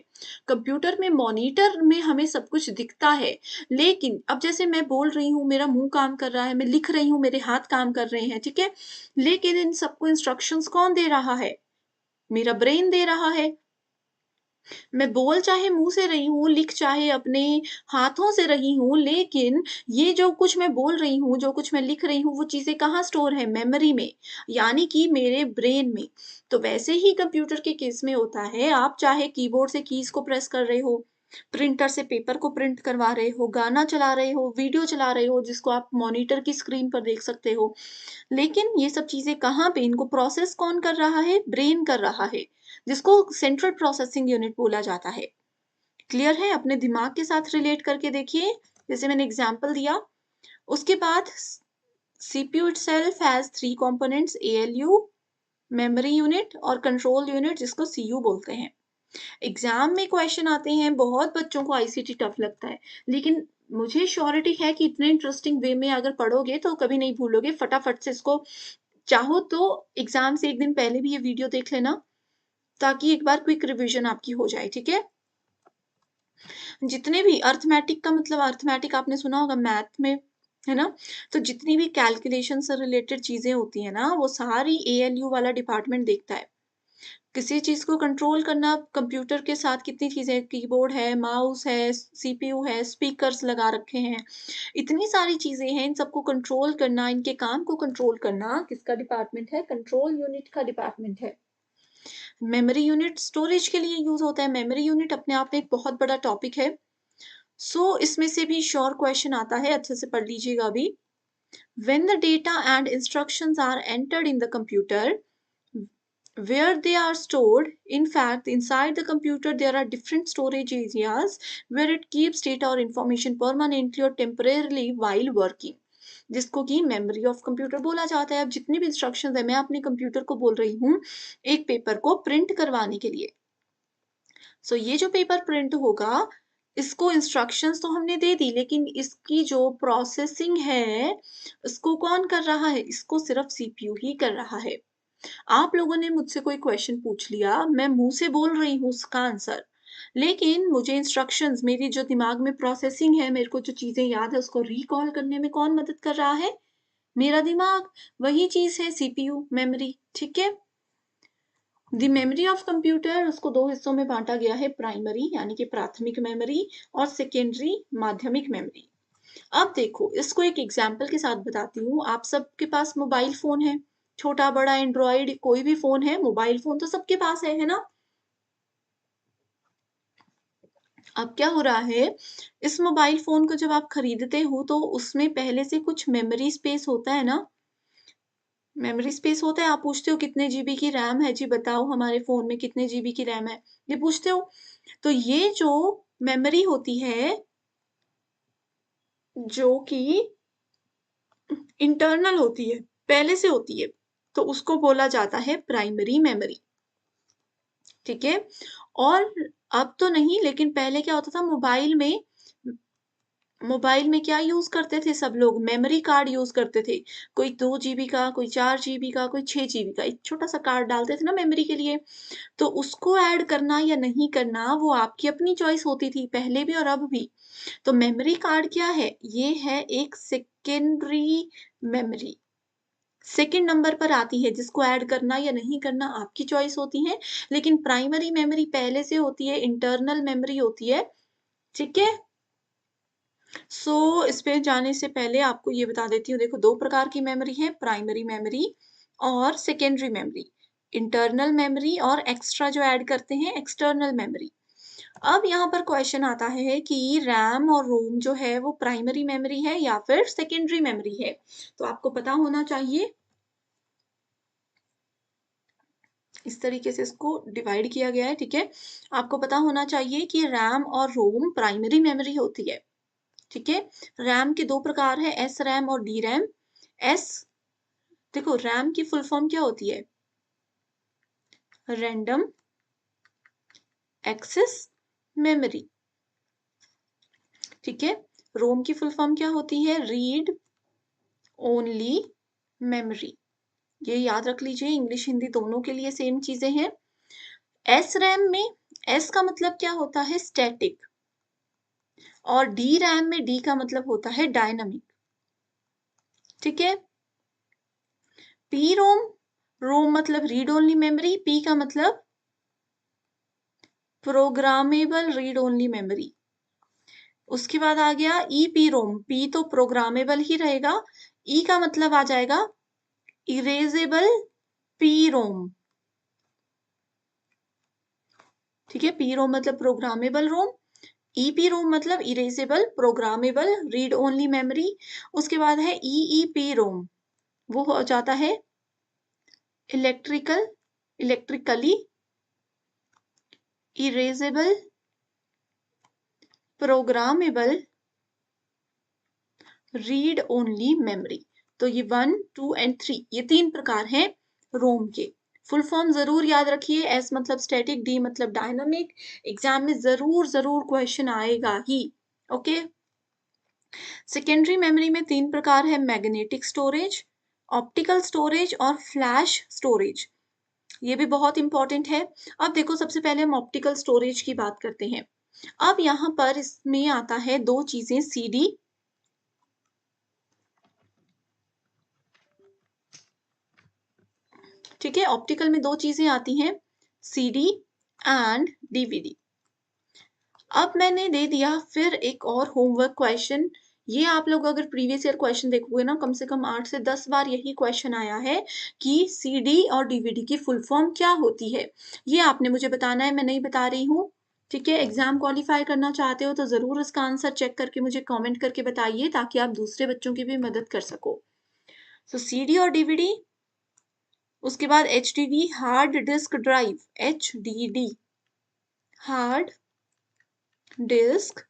कंप्यूटर में मॉनिटर में हमें सब कुछ दिखता है, लेकिन अब जैसे मैं बोल रही हूँ, मेरा मुंह काम कर रहा है, मैं लिख रही हूँ, मेरे हाथ काम कर रहे हैं, ठीक है, लेकिन इन सबको इंस्ट्रक्शंस कौन दे रहा है? मेरा ब्रेन दे रहा है। मैं बोल चाहे मुँह से रही हूँ, लिख चाहे अपने हाथों से रही हूँ, लेकिन ये जो कुछ मैं बोल रही हूँ, जो कुछ मैं लिख रही हूँ, वो चीज़ें कहाँ स्टोर है? मेमोरी में, यानी कि मेरे ब्रेन में। तो वैसे ही कंप्यूटर के केस में होता है, आप चाहे कीबोर्ड से कीज़ को प्रेस कर रहे हो, प्रिंटर से पेपर को प्रिंट करवा रहे हो, गाना चला रहे हो, वीडियो चला रहे हो, जिसको आप मॉनिटर की स्क्रीन पर देख सकते हो। लेकिन ये सब चीज़ें कहाँ पे, इनको प्रोसेस कौन कर रहा है? ब्रेन कर रहा है, जिसको सेंट्रल प्रोसेसिंग यूनिट बोला जाता है। क्लियर है? अपने दिमाग के साथ रिलेट करके देखिए, जैसे मैंने एग्जांपल दिया। उसके बाद CPU itself has 3 components, ALU, memory unit और कंट्रोल यूनिट, जिसको सीयू बोलते हैं। एग्जाम में क्वेश्चन आते हैं, बहुत बच्चों को आईसीटी टफ लगता है, लेकिन मुझे श्योरिटी है कि इतने इंटरेस्टिंग वे में अगर पढ़ोगे तो कभी नहीं भूलोगे। फटाफट से इसको, चाहो तो एग्जाम से 1 दिन पहले भी ये वीडियो देख लेना, ताकि एक बार क्विक रिवीजन आपकी हो जाए, ठीक है? जितने भी अर्थमेटिक का मतलब, अर्थमेटिक आपने सुना होगा मैथ में, है ना? तो जितनी भी कैलकुलेशन से रिलेटेड चीज़ें होती हैं ना, वो सारी एएलयू वाला डिपार्टमेंट देखता है। किसी चीज़ को कंट्रोल करना, कंप्यूटर के साथ कितनी चीज़ें, कीबोर्ड है, माउस है, सीपीयू है, स्पीकर्स लगा रखे हैं, इतनी सारी चीज़ें हैं, इन सबको कंट्रोल करना, इनके काम को कंट्रोल करना किसका डिपार्टमेंट है? कंट्रोल यूनिट का डिपार्टमेंट है। मेमोरी यूनिट स्टोरेज के लिए यूज़ होता है। मेमोरी यूनिट अपने आप में एक बहुत बड़ा टॉपिक है। इसमें से भी श्योर क्वेश्चन आता है, अच्छे से पढ़ लीजिएगा अभी। When the data and instructions are entered in the computer, where they are stored, in fact, inside the computer, there are different storage areas where it keeps data or information permanently or temporarily while working. जिसको कि मेमोरी ऑफ कंप्यूटर बोला जाता है। अब जितनी भी इंस्ट्रक्शंस है, मैं अपने कंप्यूटर को बोल रही हूँ एक पेपर को प्रिंट करवाने के लिए। ये जो पेपर प्रिंट होगा, इसको इंस्ट्रक्शंस तो हमने दे दी, लेकिन इसकी जो प्रोसेसिंग है, इसको कौन कर रहा है? इसको सिर्फ सीपीयू ही कर रहा है। आप लोगों ने मुझसे कोई क्वेश्चन पूछ लिया, मैं मुँह से बोल रही हूँ उसका आंसर, लेकिन मुझे इंस्ट्रक्शंस, मेरी जो दिमाग में प्रोसेसिंग है, मेरे को जो चीज़ें याद है, उसको रिकॉल करने में कौन मदद कर रहा है? मेरा दिमाग। वही चीज़ है सीपीयू, मेमोरी, ठीक है? द मेमोरी ऑफ कंप्यूटर, उसको 2 हिस्सों में बाँटा गया है, प्राइमरी यानी कि प्राथमिक मेमोरी और सेकेंडरी माध्यमिक मेमोरी। अब देखो, इसको एक एग्जाम्पल के साथ बताती हूँ। आप सबके पास मोबाइल फ़ोन है, छोटा-बड़ा एंड्रॉयड कोई भी फ़ोन है, मोबाइल फ़ोन तो सबके पास है ना? अब क्या हो रहा है, इस मोबाइल फ़ोन को जब आप खरीदते हो, तो उसमें पहले से कुछ मेमोरी स्पेस होता है ना? मेमोरी स्पेस होता है, आप पूछते हो कितने जीबी की रैम है जी, बताओ हमारे फ़ोन में कितने जीबी की रैम है? ये पूछते हो। तो ये जो मेमोरी होती है, जो कि इंटरनल होती है, पहले से होती है, तो उसको बोला जाता है प्राइमरी मेमोरी, ठीक है? और अब तो नहीं, लेकिन पहले क्या होता था, मोबाइल में क्या यूज़ करते थे सब लोग? मेमोरी कार्ड यूज़ करते थे। कोई 2 जीबी का, कोई 4 जीबी का, कोई 6 जीबी का, एक छोटा-सा कार्ड डालते थे ना मेमोरी के लिए। तो उसको ऐड करना या नहीं करना, वो आपकी अपनी चॉइस होती थी, पहले भी और अब भी। तो मेमोरी कार्ड क्या है? ये है एक सेकेंडरी मेमोरी। सेकंड नंबर पर आती है, जिसको ऐड करना या नहीं करना आपकी चॉइस होती है, लेकिन प्राइमरी मेमोरी पहले से होती है, इंटरनल मेमोरी होती है, ठीक है? इस पे जाने से पहले आपको ये बता देती हूँ, देखो 2 प्रकार की मेमोरी है, प्राइमरी मेमोरी और सेकेंडरी मेमोरी। इंटरनल मेमोरी और एक्स्ट्रा जो ऐड करते हैं, एक्सटर्नल मेमोरी। अब यहाँ पर क्वेश्चन आता है कि रैम और रोम जो है, वो प्राइमरी मेमोरी है या फिर सेकेंडरी मेमोरी है? तो आपको पता होना चाहिए इस तरीके से इसको डिवाइड किया गया है, ठीक है। आपको पता होना चाहिए कि रैम और रोम प्राइमरी मेमोरी होती है, ठीक है। रैम के दो प्रकार है, एस रैम और डी रैम। एस, देखो रैम की फुल फॉर्म क्या होती है, रैंडम एक्सेस मेमोरी, ठीक है। रोम की फुल फॉर्म क्या होती है, रीड ओनली मेमोरी। ये याद रख लीजिए, इंग्लिश हिंदी दोनों के लिए सेम चीजें हैं। एस रैम में एस का मतलब क्या होता है, स्टैटिक, और डी रैम में डी का मतलब होता है डायनामिक, ठीक है। पी रोम, रोम मतलब रीड ओनली मेमोरी, पी का मतलब प्रोग्रामेबल रीड ओनली मेमोरी। उसके बाद आ गया ई पी रोम, पी तो प्रोग्रामेबल ही रहेगा, ई का मतलब आ जाएगा इरेजेबल पी रोम, ठीक है। पी रोम मतलब प्रोग्रामेबल रोम, ईपी रोम मतलब erasable programmable read only memory. उसके बाद है ईईपी रोम, वो हो जाता है electrically erasable programmable read only memory. तो ये 1, 2 एंड 3, ये 3 प्रकार हैं रोम के। फुल फॉर्म जरूर याद रखिए, एस मतलब स्टैटिक, डी मतलब डायनामिक। एग्जाम में जरूर जरूर क्वेश्चन आएगा ही, ओके। सेकेंडरी मेमोरी में 3 प्रकार है, मैग्नेटिक स्टोरेज, ऑप्टिकल स्टोरेज और फ्लैश स्टोरेज। ये भी बहुत इंपॉर्टेंट है। अब देखो, सबसे पहले हम ऑप्टिकल स्टोरेज की बात करते हैं। अब यहाँ पर इसमें आता है दो चीजें, सीडी, ठीक है। ऑप्टिकल में दो चीजें आती हैं, सीडी एंड डीवीडी। अब मैंने दे दिया फिर एक और होमवर्क क्वेश्चन। ये आप लोग अगर प्रीवियस ईयर क्वेश्चन देखोगे ना, कम से कम 8 से 10 बार यही क्वेश्चन आया है कि सीडी और डीवीडी की फुल फॉर्म क्या होती है। ये आपने मुझे बताना है, मैं नहीं बता रही हूँ, ठीक है। एग्जाम क्वालिफाई करना चाहते हो तो जरूर इसका आंसर चेक करके मुझे कमेंट करके बताइए, ताकि आप दूसरे बच्चों की भी मदद कर सको। सो सीडी और डीवीडी, उसके बाद HDD hard disk drive, HDD hard disk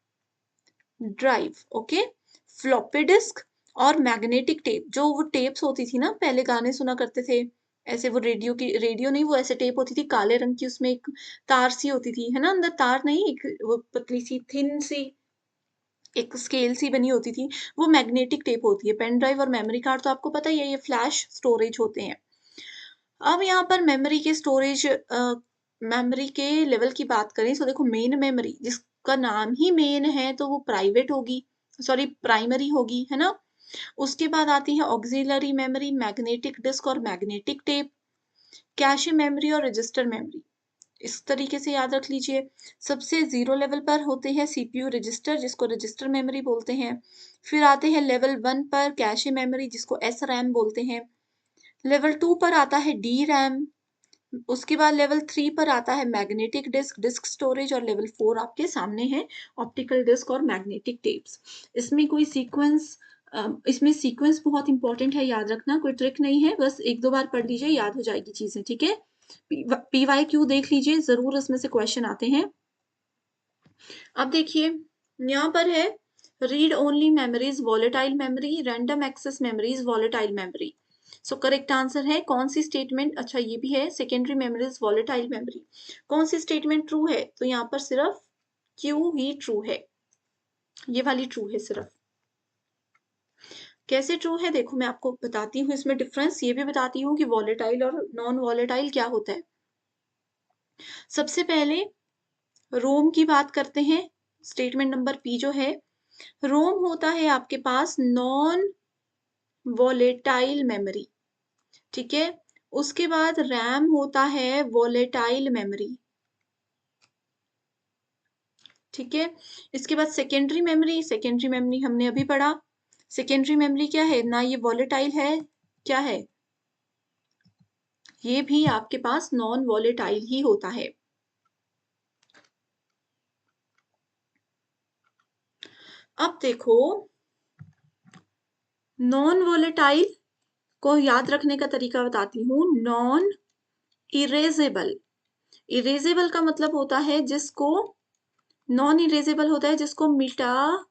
drive, okay. Floppy disk और मैग्नेटिक टेप, जो वो टेप्स होती थी ना, पहले गाने सुना करते थे ऐसे, वो रेडियो की, रेडियो नहीं, वो ऐसे टेप होती थी काले रंग की, उसमें एक तार सी होती थी, है ना, अंदर तार नहीं, एक वो पतली सी थिन सी एक स्केल सी बनी होती थी, वो मैग्नेटिक टेप होती है। पेन ड्राइव और मेमोरी कार्ड तो आपको पता ही है, ये फ्लैश स्टोरेज होते हैं। अब यहाँ पर मेमोरी के स्टोरेज, मेमोरी के लेवल की बात करें तो देखो, मेन मेमोरी जिसका नाम ही मेन है तो वो प्राइवेट होगी, सॉरी प्राइमरी होगी, है ना। उसके बाद आती है ऑक्सिलरी मेमोरी, मैग्नेटिक डिस्क और मैग्नेटिक टेप, कैशे मेमोरी और रजिस्टर मेमोरी। इस तरीके से याद रख लीजिए। सबसे जीरो लेवल पर होते हैं सीपीयू रजिस्टर, जिसको रजिस्टर मेमोरी बोलते हैं। फिर आते हैं लेवल 1 पर कैशे मेमोरी, जिसको एस रैम बोलते हैं। लेवल 2 पर आता है डी रैम। उसके बाद लेवल 3 पर आता है मैग्नेटिक डिस्क, डिस्क स्टोरेज, और लेवल 4 आपके सामने है ऑप्टिकल डिस्क और मैग्नेटिक टेप्स। इसमें कोई सीक्वेंस, इसमें सीक्वेंस बहुत इंपॉर्टेंट है, याद रखना, कोई ट्रिक नहीं है, बस एक दो बार पढ़ लीजिए, याद हो जाएगी चीजें, ठीक है। पीवाईक्यू देख लीजिए, जरूर इसमें से क्वेश्चन आते हैं। अब देखिए, यहाँ पर है read only memories volatile memory, random access memories volatile memory. So correct answer है कौन सी स्टेटमेंट, अच्छा ये भी है, सेकेंडरी मेमोरीज वॉलेटाइल मेमोरी। कौन सी स्टेटमेंट ट्रू है, तो यहाँ पर सिर्फ क्यू ही ट्रू है, ये वाली ट्रू है सिर्फ। कैसे ट्रू है, देखो मैं आपको बताती हूँ इसमें डिफरेंस, ये भी बताती हूँ कि वॉलेटाइल और नॉन वॉलेटाइल क्या होता है। सबसे पहले रोम की बात करते हैं, स्टेटमेंट नंबर पी जो है, रोम होता है आपके पास नॉन वॉलेटाइल मेमोरी, ठीक है। उसके बाद रैम होता है वॉलेटाइल मेमोरी, ठीक है। इसके बाद सेकेंडरी मेमोरी, सेकेंडरी मेमोरी हमने अभी पढ़ा। सेकेंडरी मेमोरी क्या है, ना ये वॉलेटाइल है, क्या है, ये भी आपके पास नॉन वॉलेटाइल ही होता है। अब देखो, नॉन वॉलेटाइल को याद रखने का तरीका बताती हूँ। नॉन इरेजेबल, इरेजेबल का मतलब होता है जिसको, नॉन इरेजेबल होता है जिसको मिटा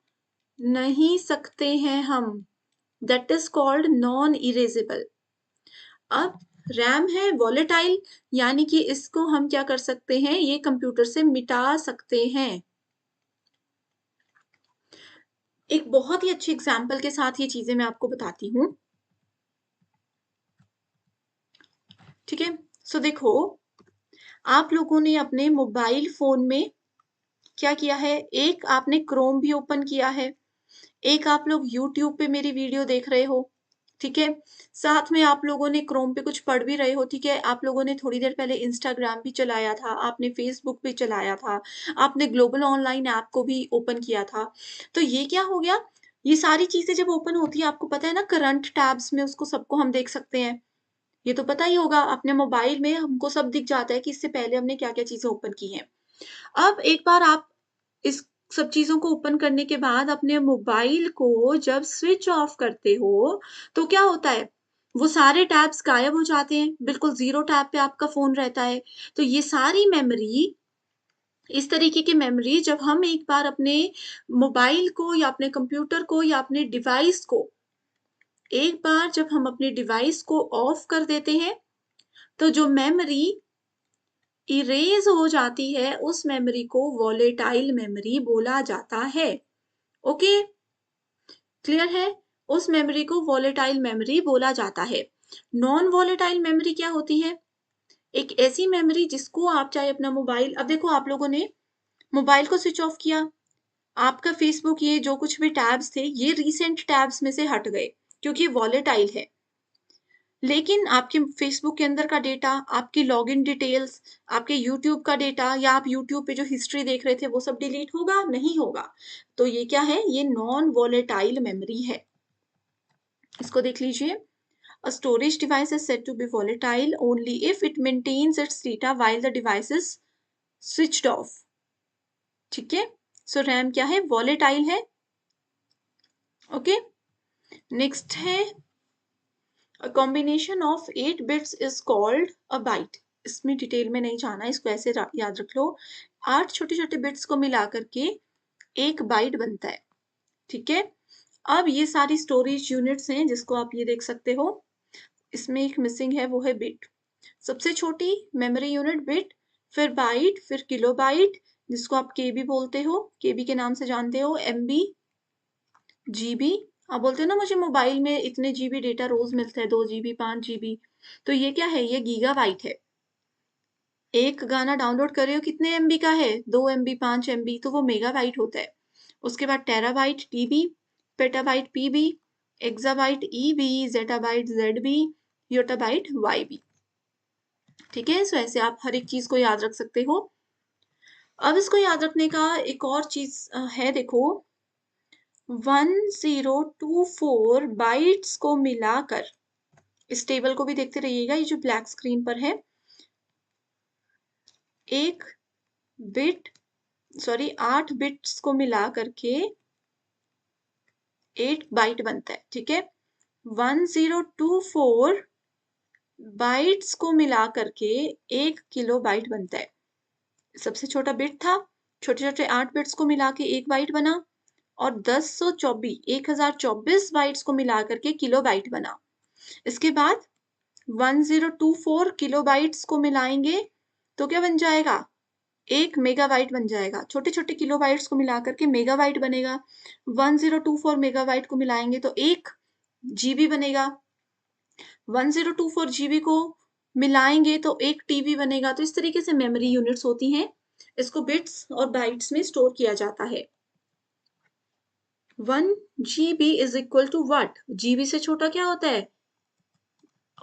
नहीं सकते हैं हम, that is called non erasable. अब रैम है वॉलेटाइल, यानी कि इसको हम क्या कर सकते हैं, ये कंप्यूटर से मिटा सकते हैं। एक बहुत ही अच्छी एग्जाम्पल के साथ ये चीजें मैं आपको बताती हूँ, ठीक है। सो देखो, आप लोगों ने अपने मोबाइल फोन में क्या किया है, एक आपने क्रोम भी ओपन किया है, एक आप लोग यूट्यूब पे मेरी वीडियो देख रहे हो, ठीक है। साथ में आप लोगों ने क्रोम पे कुछ पढ़ भी रहे हो, ठीक है। आप लोगों ने थोड़ी देर पहले इंस्टाग्राम भी चलाया था, आपने फेसबुक भी चलाया था, आपने ग्लोबल ऑनलाइन ऐप को भी ओपन किया था। तो ये क्या हो गया, ये सारी चीजें जब ओपन होती है, आपको पता है ना, करंट टैब्स में उसको सबको हम देख सकते हैं। ये तो पता ही होगा, अपने मोबाइल में हमको सब दिख जाता है कि इससे पहले हमने क्या क्या चीजें ओपन की हैं। अब एक बार आप इस सब चीजों को ओपन करने के बाद अपने मोबाइल को जब स्विच ऑफ करते हो, तो क्या होता है, वो सारे टैब्स गायब हो जाते हैं, बिल्कुल जीरो टैब पे आपका फोन रहता है। तो ये सारी मेमोरी, इस तरीके की मेमोरी जब हम एक बार अपने मोबाइल को या अपने कंप्यूटर को या अपने डिवाइस को, एक बार जब हम अपने डिवाइस को ऑफ कर देते हैं, तो जो मेमोरी इरेज हो जाती है, उस मेमोरी को वॉलेटाइल मेमोरी बोला जाता है। ओके, क्लियर है। उस मेमोरी को वॉलेटाइल मेमोरी बोला जाता है। नॉन वॉलेटाइल मेमोरी क्या होती है, एक ऐसी मेमोरी जिसको आप चाहे अपना मोबाइल, अब देखो आप लोगों ने मोबाइल को स्विच ऑफ किया, आपका फेसबुक, ये जो कुछ भी टैब्स थे, ये रिसेंट टैब्स में से हट गए क्योंकि वॉलेटाइल है। लेकिन आपके फेसबुक के अंदर का डेटा, आपकी लॉगिन डिटेल्स, आपके यूट्यूब का डेटा, या आप यूट्यूब पे जो हिस्ट्री देख रहे थे वो सब डिलीट होगा, नहीं होगा। तो ये क्या है, ये नॉन वॉलेटाइल मेमोरी है। इसको देख लीजिए, a storage device is said to be volatile only if it maintains its data while the device is switched off, ठीक है। सो रैम क्या है, वॉलेटाइल है। ओके, नेक्स्ट है, A combination of 8 bits is called a byte। इसमें डिटेल में नहीं जाना, इसको ऐसे याद रख लो, 8 छोटे छोटे बिट्स को मिला करके एक बाइट बनता है, ठीक है। अब ये सारी स्टोरेज यूनिट्स हैं जिसको आप ये देख सकते हो, इसमें एक मिसिंग है, वो है बिट। सबसे छोटी मेमोरी यूनिट बिट, फिर बाइट, फिर किलो बाइट, जिसको आप केबी बोलते हो, केबी के नाम से जानते हो, एमबी, जीबी। आप बोलते हो ना मुझे मोबाइल में इतने जीबी डेटा रोज मिलता है, 2 जीबी, 5 जीबी, तो ये क्या है, ये गीगाबाइट है। एक गाना डाउनलोड कर रहे हो, कितने एमबी का है, 2 MB, 5 MB, तो वो मेगाबाइट होता है। उसके बाद terabyte TB, petabyte PB, exabyte EB, zettabyte ZB, yottabyte YB, ठीक है। सो ऐसे आप हर एक चीज को याद रख सकते हो। अब इसको याद रखने का एक और चीज है, देखो, 1024 बाइट्स को मिलाकर, इस टेबल को भी देखते रहिएगा, ये जो ब्लैक स्क्रीन पर है, एक बिट, सॉरी 8 बिट्स को मिला करके 8 बाइट बनता है, ठीक है। 1024 बाइट्स को मिला करके 1 किलो बाइट बनता है। सबसे छोटा बिट था, छोटे छोटे 8 बिट्स को मिला के 1 बाइट बना, और 1024 बाइट्स को मिला करके किलो बाइट बना। इसके बाद 1024 किलो बाइट्स को मिलाएंगे तो क्या बन जाएगा, 1 मेगाबाइट बन जाएगा। छोटे छोटे किलो बाइट्स को मिलाकर के मेगाबाइट बनेगा। 1024 मेगाबाइट को मिलाएंगे तो 1 जीबी बनेगा। 1024 जीबी को मिलाएंगे तो 1 टीबी बनेगा। तो इस तरीके से मेमोरी यूनिट्स होती हैं, इसको बिट्स और बाइट्स में स्टोर किया जाता है। 1 GB is equal to what, GB से छोटा क्या होता है,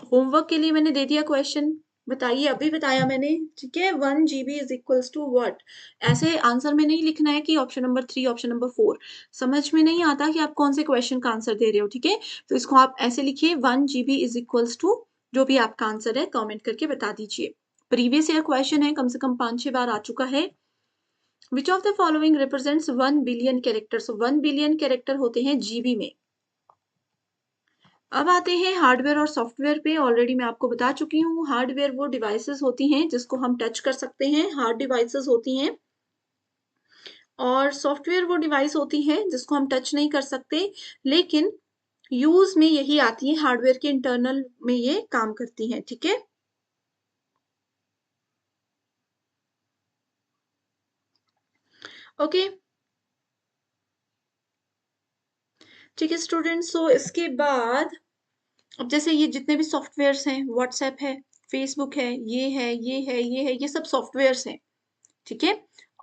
होमवर्क के लिए मैंने दे दिया क्वेश्चन, बताइए, अभी बताया मैंने, ठीक है। 1 GB is equals to what, ऐसे आंसर में नहीं लिखना है कि ऑप्शन नंबर 3, ऑप्शन नंबर 4, समझ में नहीं आता कि आप कौन से क्वेश्चन का आंसर दे रहे हो, ठीक है। तो इसको आप ऐसे लिखिए, 1 GB इज इक्वल्स टू, जो भी आपका आंसर है कॉमेंट करके बता दीजिए। प्रीवियस ईयर क्वेश्चन है, कम से कम 5-6 बार आ चुका है। Which of the following represents 1 billion character, 1 billion character होते हैं जीबी में। अब आते हैं हार्डवेयर और सॉफ्टवेयर पे। ऑलरेडी मैं आपको बता चुकी हूँ, हार्डवेयर वो डिवाइसेस होती हैं जिसको हम टच कर सकते हैं, हार्ड डिवाइसेस होती हैं, और सॉफ्टवेयर वो डिवाइस होती है जिसको हम टच नहीं कर सकते, लेकिन यूज में यही आती है, हार्डवेयर के इंटरनल में ये काम करती हैं। ठीक है, ओके। ठीक है स्टूडेंट्स, सो इसके बाद अब जैसे ये जितने भी सॉफ्टवेयर्स हैं, व्हाट्सएप है, फेसबुक है, ये है, ये है, ये है, ये सब सॉफ्टवेयर्स हैं। ठीक है,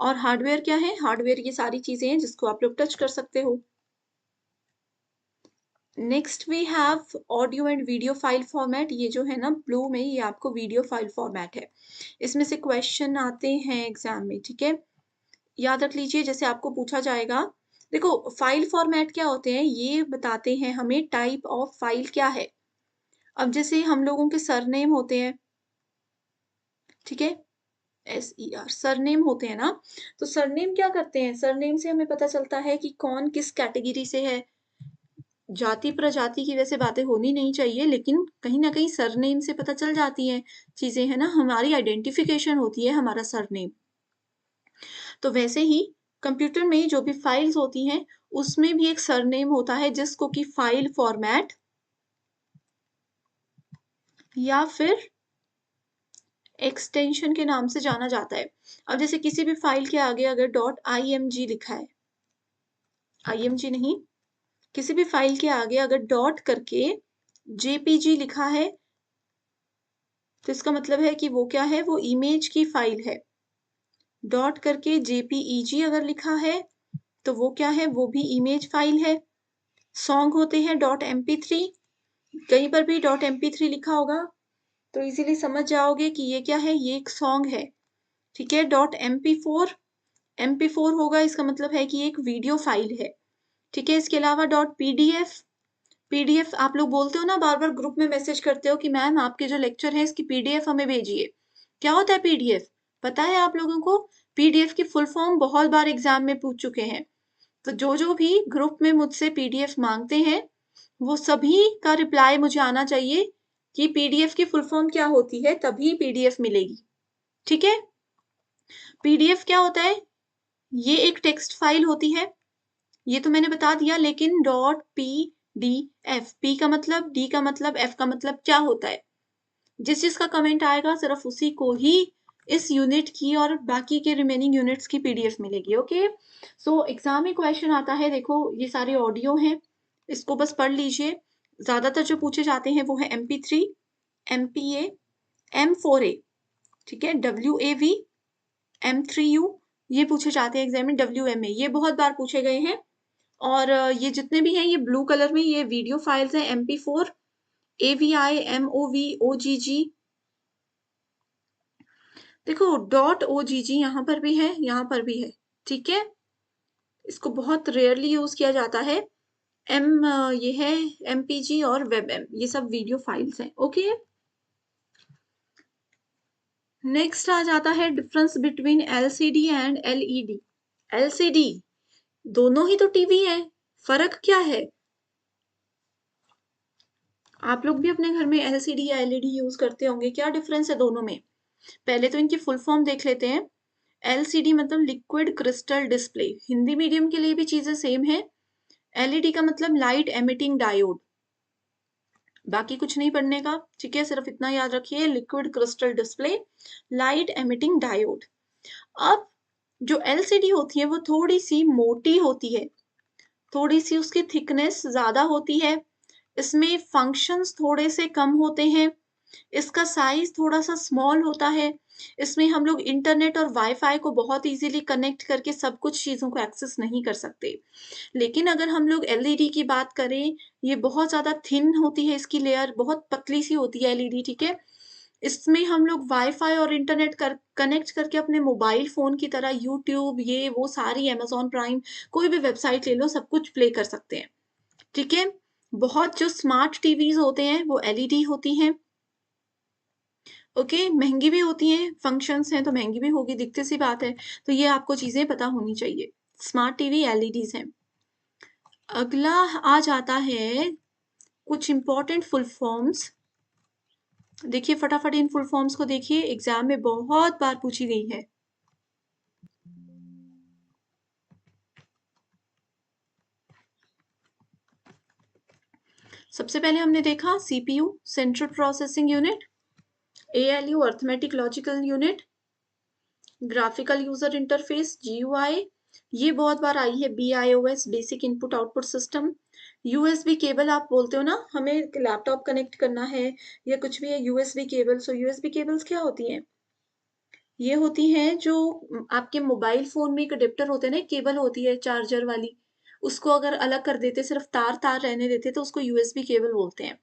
और हार्डवेयर क्या है? हार्डवेयर ये सारी चीजें हैं जिसको आप लोग टच कर सकते हो। Next we have audio and video file format. ये जो है ना ब्लू में, ये आपको वीडियो फाइल फॉर्मेट है। इसमें से क्वेश्चन आते हैं एग्जाम में। ठीक है, याद रख लीजिए, जैसे आपको पूछा जाएगा, देखो फाइल फॉर्मेट क्या होते हैं, ये बताते हैं हमें टाइप ऑफ फाइल क्या है। अब जैसे हम लोगों के सरनेम होते हैं, ठीक है, SER सरनेम होते हैं ना, तो सरनेम क्या करते हैं, सरनेम से हमें पता चलता है कि कौन किस कैटेगरी से है। जाति प्रजाति की वैसे बातें होनी नहीं चाहिए, लेकिन कहीं ना कहीं सरनेम से पता चल जाती हैं चीजें, है ना, हमारी आइडेंटिफिकेशन होती है हमारा सरनेम। तो वैसे ही कंप्यूटर में जो भी फाइल्स होती हैं उसमें भी एक सरनेम होता है जिसको कि फाइल फॉर्मेट या फिर एक्सटेंशन के नाम से जाना जाता है। अब जैसे किसी भी फाइल के आगे अगर .img लिखा है, img नहीं, किसी भी फाइल के आगे अगर डॉट करके jpg लिखा है, तो इसका मतलब है कि वो क्या है, वो इमेज की फाइल है। डॉट करके jpeg अगर लिखा है तो वो क्या है, वो भी इमेज फाइल है। सॉन्ग होते हैं .mp3, कहीं पर भी .mp3 लिखा होगा तो इजीली समझ जाओगे कि ये क्या है, ये एक सॉन्ग है। ठीक है, .mp4, mp4 होगा, इसका मतलब है कि एक वीडियो फाइल है। ठीक है, इसके अलावा .pdf, पीडीएफ आप लोग बोलते हो ना, बार बार ग्रुप में मैसेज करते हो कि मैम आपके जो लेक्चर है इसकी पीडीएफ हमें भेजिए। क्या होता है पीडीएफ, पता है आप लोगों को? पीडीएफ की फुल फॉर्म बहुत बार एग्जाम में पूछ चुके हैं। तो जो जो भी ग्रुप में मुझसे पीडीएफ मांगते हैं वो सभी का रिप्लाई मुझे आना चाहिए कि पीडीएफ की फुल फॉर्म क्या होती है, तभी पीडीएफ मिलेगी। ठीक है, पीडीएफ क्या होता है, ये एक टेक्स्ट फाइल होती है, ये तो मैंने बता दिया, लेकिन .pdf, पी का मतलब, डी का मतलब, एफ का मतलब क्या होता है, जिस जिसका कमेंट आएगा सिर्फ उसी को ही इस यूनिट की और बाकी के रिमेनिंग यूनिट्स की पीडीएफ मिलेगी। ओके, सो एग्जाम में क्वेश्चन आता है, देखो ये सारे ऑडियो हैं, इसको बस पढ़ लीजिए। ज्यादातर जो पूछे जाते हैं वो है MP3, MPA, M4A, ठीक है, WAV, M3U, ये पूछे जाते हैं एग्जाम में। WMA ये बहुत बार पूछे गए हैं। और ये जितने भी हैं ये ब्लू कलर में ये वीडियो फाइल्स हैं, MP4, AVI, MOV, OGG। देखो .OGG यहाँ पर भी है, यहाँ पर भी है। ठीक है, इसको बहुत रेयरली यूज किया जाता है। ये है MPG और WebM, ये सब वीडियो फाइल्स हैं। ओके, नेक्स्ट आ जाता है difference between LCD and LED। LCD दोनों ही तो टीवी है, फर्क क्या है? आप लोग भी अपने घर में LCD या LED यूज करते होंगे, क्या डिफरेंस है दोनों में? पहले तो इनकी फुल फॉर्म देख लेते हैं। LCD मतलब liquid crystal display, Hindi medium के लिए भी चीजें सेम है। LED का मतलब लाइट एमिटिंग डायोड, बाकी कुछ नहीं पढ़ने का। ठीक है, सिर्फ इतना याद रखिए, liquid crystal display, light emitting diode. अब जो LCD होती है वो थोड़ी सी मोटी होती है, थोड़ी सी उसकी थिकनेस ज्यादा होती है, इसमें फंक्शंस थोड़े से कम होते हैं, इसका साइज थोड़ा सा स्मॉल होता है, इसमें हम लोग इंटरनेट और वाईफाई को बहुत इजीली कनेक्ट करके सब कुछ चीज़ों को एक्सेस नहीं कर सकते। लेकिन अगर हम लोग एलईडी की बात करें, ये बहुत ज़्यादा थिन होती है, इसकी लेयर बहुत पतली सी होती है एलईडी। ठीक है, इसमें हम लोग वाईफाई और इंटरनेट कनेक्ट करके अपने मोबाइल फ़ोन की तरह यूट्यूब, ये वो सारी अमेज़न प्राइम, कोई भी वेबसाइट ले लो, सब कुछ प्ले कर सकते हैं। ठीक है, बहुत जो स्मार्ट टीवीज़ होते हैं वो एलईडी होती हैं। ओके, महंगी भी होती हैं, फंक्शंस हैं तो महंगी भी होगी, दिखती सी बात है। तो ये आपको चीज़ें पता होनी चाहिए। स्मार्ट टीवी एलईडीज़ हैं। अगला आ जाता है कुछ इंपॉर्टेंट फुल फॉर्म्स देखिए, फटाफट इन फुल फॉर्म्स को देखिए, एग्जाम में बहुत बार पूछी गई है। सबसे पहले हमने देखा CPU, central processing unit, ALU, arithmetic logical unit, graphical user interface, GUI, ये बहुत बार आई है, BIOS, basic input output system, USB cable आप बोलते हो ना, हमें लैपटॉप कनेक्ट करना है या कुछ भी है, यूएसबी केबल। सो यूएसबी केबल्स क्या होती हैं? ये होती हैं जो आपके मोबाइल फोन में एक अडेप्टर होते हैं ना, एक केबल होती है चार्जर वाली, उसको अगर अलग कर देते, सिर्फ तार तार रहने देते, तो उसको यूएसबी केबल बोलते हैं।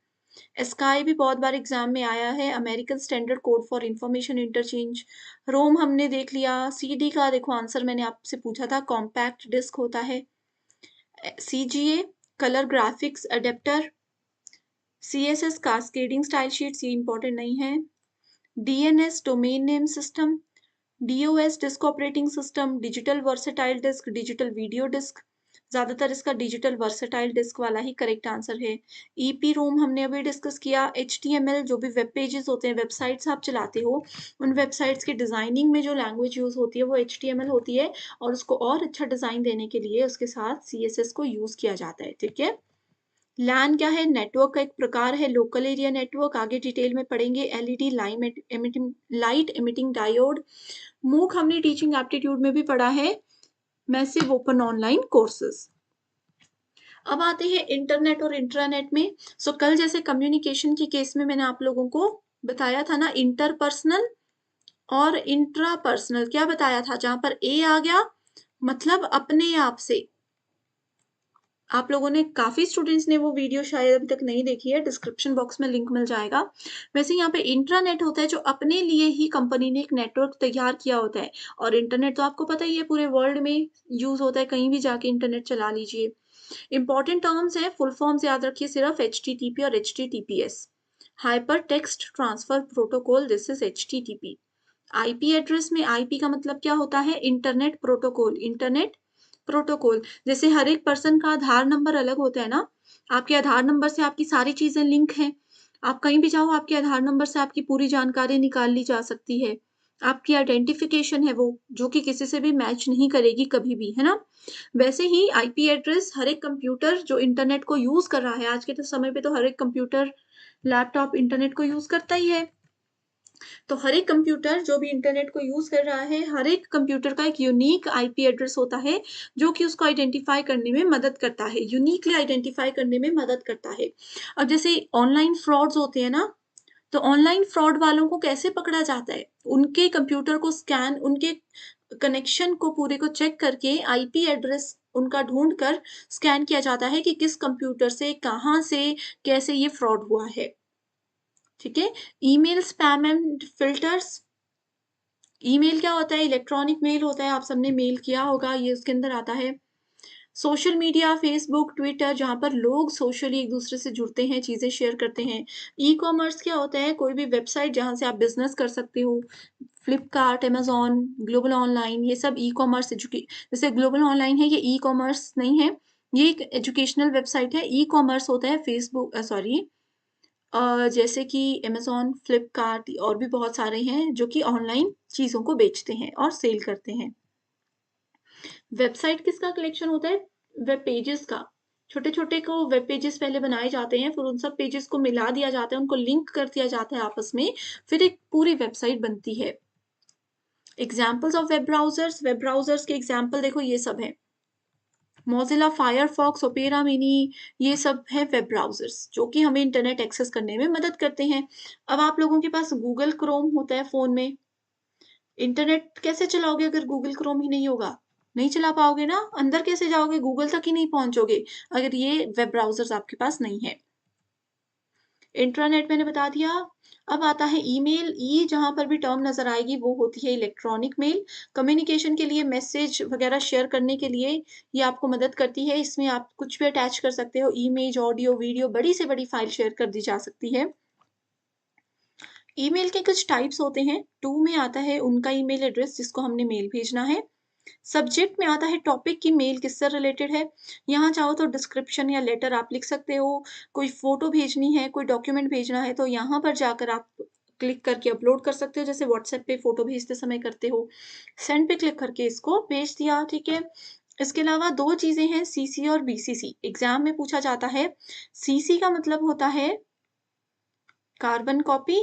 स्काई भी बहुत बार एग्जाम में आया है, American standard code for information interchange. ROM हमने देख लिया। सीडी का देखो आंसर मैंने आपसे पूछा था, कॉम्पैक्ट डिस्क होता है। CGA, colour graphics adapter. CSS, cascading style sheets, ये इंपॉर्टेंट नहीं है। DNS, domain name system. DOS, disk operating system. Digital versatile disc, digital video disc. ज्यादातर इसका डिजिटल वर्सेटाइल डिस्क वाला ही करेक्ट आंसर है। ईपी रोम हमने अभी डिस्कस किया। एचटीएमएल, जो भी वेब पेजेस होते हैं, वेबसाइट्स आप चलाते हो, उन वेबसाइट्स की डिजाइनिंग में जो लैंग्वेज यूज होती है वो एचटीएमएल होती है, और उसको और अच्छा डिजाइन देने के लिए उसके साथ सीएसएस को यूज किया जाता है। ठीक है। लैन क्या है? नेटवर्क का एक प्रकार है, लोकल एरिया नेटवर्क, आगे डिटेल में पढ़ेंगे। LED, light emitting diode. मूक हमने टीचिंग एप्टीट्यूड में भी पढ़ा है, मैसिव ओपन ऑनलाइन कोर्सेज। अब आते हैं इंटरनेट और इंट्रानेट में। कल जैसे कम्युनिकेशन के केस में मैंने आप लोगों को बताया था ना, इंटरपर्सनल और इंट्रापर्सनल, क्या बताया था? जहां पर ए आ गया मतलब अपने आप से। आप लोगों ने, काफी स्टूडेंट्स ने वो वीडियो शायद अभी तक नहीं देखी है, डिस्क्रिप्शन बॉक्स में लिंक मिल जाएगा। वैसे यहाँ पे इंट्रानेट होता है जो अपने लिए ही कंपनी ने एक नेटवर्क तैयार किया होता है, और इंटरनेट तो आपको पता ही है पूरे वर्ल्ड में यूज होता है, कहीं भी जाके इंटरनेट चला लीजिए। इंपॉर्टेंट टर्म्स है, फुल फॉर्म्स याद रखिए सिर्फ, एचटीटीपी और HTTPS. Hyper text transfer protocol, this is HTTP. IP address में आईपी का मतलब क्या होता है? Internet protocol, internet protocol. जैसे हर एक पर्सन का आधार नंबर अलग होता है ना, आपके आधार नंबर से आपकी सारी चीजें लिंक हैं, आप कहीं भी जाओ आपके आधार नंबर से आपकी पूरी जानकारी निकाल ली जा सकती है। आपकी आइडेंटिफिकेशन है वो, जो कि किसी से भी मैच नहीं करेगी कभी भी, है ना। वैसे ही आईपी एड्रेस हर एक कंप्यूटर जो इंटरनेट को यूज कर रहा है, आज के तो समय पे तो हर एक कंप्यूटर, लैपटॉप इंटरनेट को यूज करता ही है। तो हर एक कंप्यूटर जो भी इंटरनेट को यूज कर रहा है, हर एक कंप्यूटर का एक यूनिक आईपी एड्रेस होता है, जो कि उसको आइडेंटिफाई करने में मदद करता है, यूनिकली आइडेंटिफाई करने में मदद करता है। अब जैसे ऑनलाइन फ्रॉड्स होते हैं ना, तो ऑनलाइन फ्रॉड वालों को कैसे पकड़ा जाता है? उनके कंप्यूटर को स्कैन, उनके कनेक्शन को पूरे को चेक करके आईपी एड्रेस उनका ढूंढ कर स्कैन किया जाता है कि किस कंप्यूटर से, कहाँ से, कैसे ये फ्रॉड हुआ है। ठीक है। Email spam and filters. Email क्या होता है? इलेक्ट्रॉनिक मेल होता है, आप सबने मेल किया होगा, ये उसके अंदर आता है। सोशल मीडिया, फेसबुक, ट्विटर, जहां पर लोग सोशली एक दूसरे से जुड़ते हैं, चीजें शेयर करते हैं। ई कॉमर्स क्या होता है? कोई भी वेबसाइट जहां से आप बिजनेस कर सकते हो, फ्लिपकार्ट, अमेजोन, ग्लोबल ऑनलाइन, ये सब ई कॉमर्स। जैसे ग्लोबल ऑनलाइन है, ये ई कॉमर्स नहीं है, ये एक एजुकेशनल वेबसाइट है। ई कॉमर्स होता है फेसबुक, सॉरी, जैसे कि अमेज़न, फ्लिपकार्ट और भी बहुत सारे हैं जो कि ऑनलाइन चीज़ों को बेचते हैं और सेल करते हैं। वेबसाइट किसका कलेक्शन होता है? वेब पेजेस का। छोटे-छोटे को वेब पेजेस पहले बनाए जाते हैं, फिर उन सब पेजेस को मिला दिया जाता है, उनको लिंक कर दिया जाता है आपस में, फिर एक पूरी वेबसाइट बनती है। Examples of web browsers, web browsers के एग्जाम्पल देखो ये सब हैं। मोज़िला फायरफॉक्स, ओपेरा मिनी, ये सब है वेब ब्राउज़र्स जो कि हमें इंटरनेट एक्सेस करने में मदद करते हैं। अब आप लोगों के पास गूगल क्रोम होता है फ़ोन में, इंटरनेट कैसे चलाओगे अगर गूगल क्रोम ही नहीं होगा? नहीं चला पाओगे ना, अंदर कैसे जाओगे? गूगल तक ही नहीं पहुँचोगे अगर ये वेब ब्राउज़र्स आपके पास नहीं है। इंट्रानेट मैंने बता दिया। अब आता है ईमेल। ई जहाँ पर भी टर्म नज़र आएगी वो होती है इलेक्ट्रॉनिक मेल। कम्युनिकेशन के लिए, मैसेज वगैरह शेयर करने के लिए ये आपको मदद करती है। इसमें आप कुछ भी अटैच कर सकते हो, इमेज, ऑडियो, वीडियो, बड़ी से बड़ी फाइल शेयर कर दी जा सकती है। ईमेल के कुछ टाइप्स होते हैं। 2 में आता है उनका ईमेल एड्रेस जिसको हमने मेल भेजना है। सब्जेक्ट में आता है टॉपिक कि मेल किससे रिलेटेड है। यहाँ चाहो तो डिस्क्रिप्शन या लेटर आप लिख सकते हो, कोई फ़ोटो भेजनी है, कोई डॉक्यूमेंट भेजना है तो यहाँ पर जाकर आप क्लिक करके अपलोड कर सकते हो, जैसे व्हाट्सएप पे फ़ोटो भेजते समय करते हो। सेंड पे क्लिक करके इसको भेज दिया, ठीक है। इसके अलावा 2 चीज़ें हैं सीसी और बीसीसी, एग्ज़ाम में पूछा जाता है। सीसी का मतलब होता है कार्बन कॉपी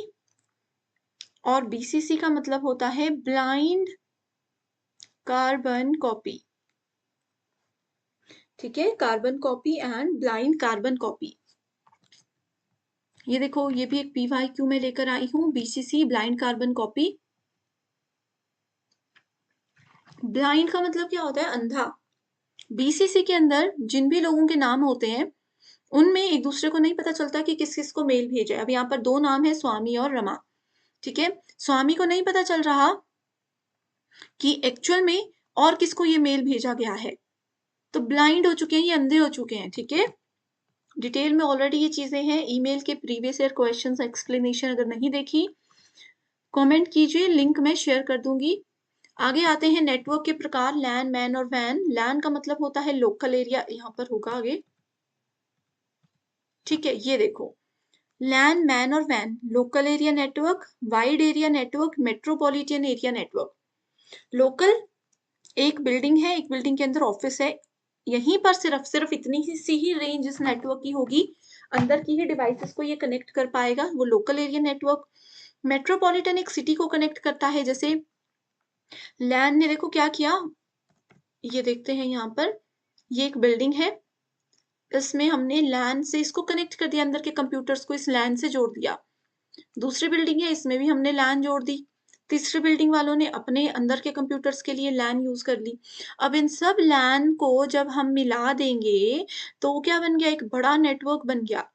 और बीसीसी का मतलब होता है ब्लाइंड कार्बन कॉपी, ठीक है, carbon copy and blind carbon copy. ये देखो ये भी एक पीवाईक्यू में लेकर आई हूँ, BCC blind carbon copy. Blind का मतलब क्या होता है, अंधा। बीसीसी के अंदर जिन भी लोगों के नाम होते हैं उनमें एक दूसरे को नहीं पता चलता कि किस किस को मेल भेजा है। अब यहाँ पर 2 नाम है स्वामी और रमा, ठीक है। स्वामी को नहीं पता चल रहा कि एक्चुअल में और किसको ये मेल भेजा गया है, तो ब्लाइंड हो चुके हैं, ये अंधे हो चुके हैं, ठीक है। डिटेल में ऑलरेडी ये चीजें हैं, ईमेल के प्रीवियस ईयर क्वेश्चंस एक्सप्लेनेशन अगर नहीं देखी कमेंट कीजिए, लिंक मैं शेयर कर दूंगी। आगे आते हैं नेटवर्क के प्रकार, लैन, मैन और वैन। लैन का मतलब होता है लोकल एरिया, यहाँ पर होगा आगे, ठीक है। ये देखो लैन, मैन और वैन, local area network, wide area network, metropolitan area network. Local एक बिल्डिंग है, एक बिल्डिंग के अंदर ऑफिस है, यहीं पर सिर्फ सिर्फ इतनी ही सी ही रेंज इस नेटवर्क की होगी, अंदर की ही डिवाइसेस को ये कनेक्ट कर पाएगा, वो लोकल एरिया नेटवर्क। मेट्रोपॉलिटन एक सिटी को कनेक्ट करता है, जैसे लैन ने देखो क्या किया, ये देखते हैं यहाँ पर, ये एक बिल्डिंग है, इसमें हमने लैन से इसको कनेक्ट कर दिया, अंदर के कंप्यूटर्स को इस लैन से जोड़ दिया। दूसरी बिल्डिंग है, इसमें भी हमने लैन जोड़ दी। तीसरी बिल्डिंग वालों ने अपने अंदर के कंप्यूटर्स के लिए लैन यूज कर ली। अब इन सब लैन को जब हम मिला देंगे तो क्या बन गया, एक बड़ा नेटवर्क बन गया,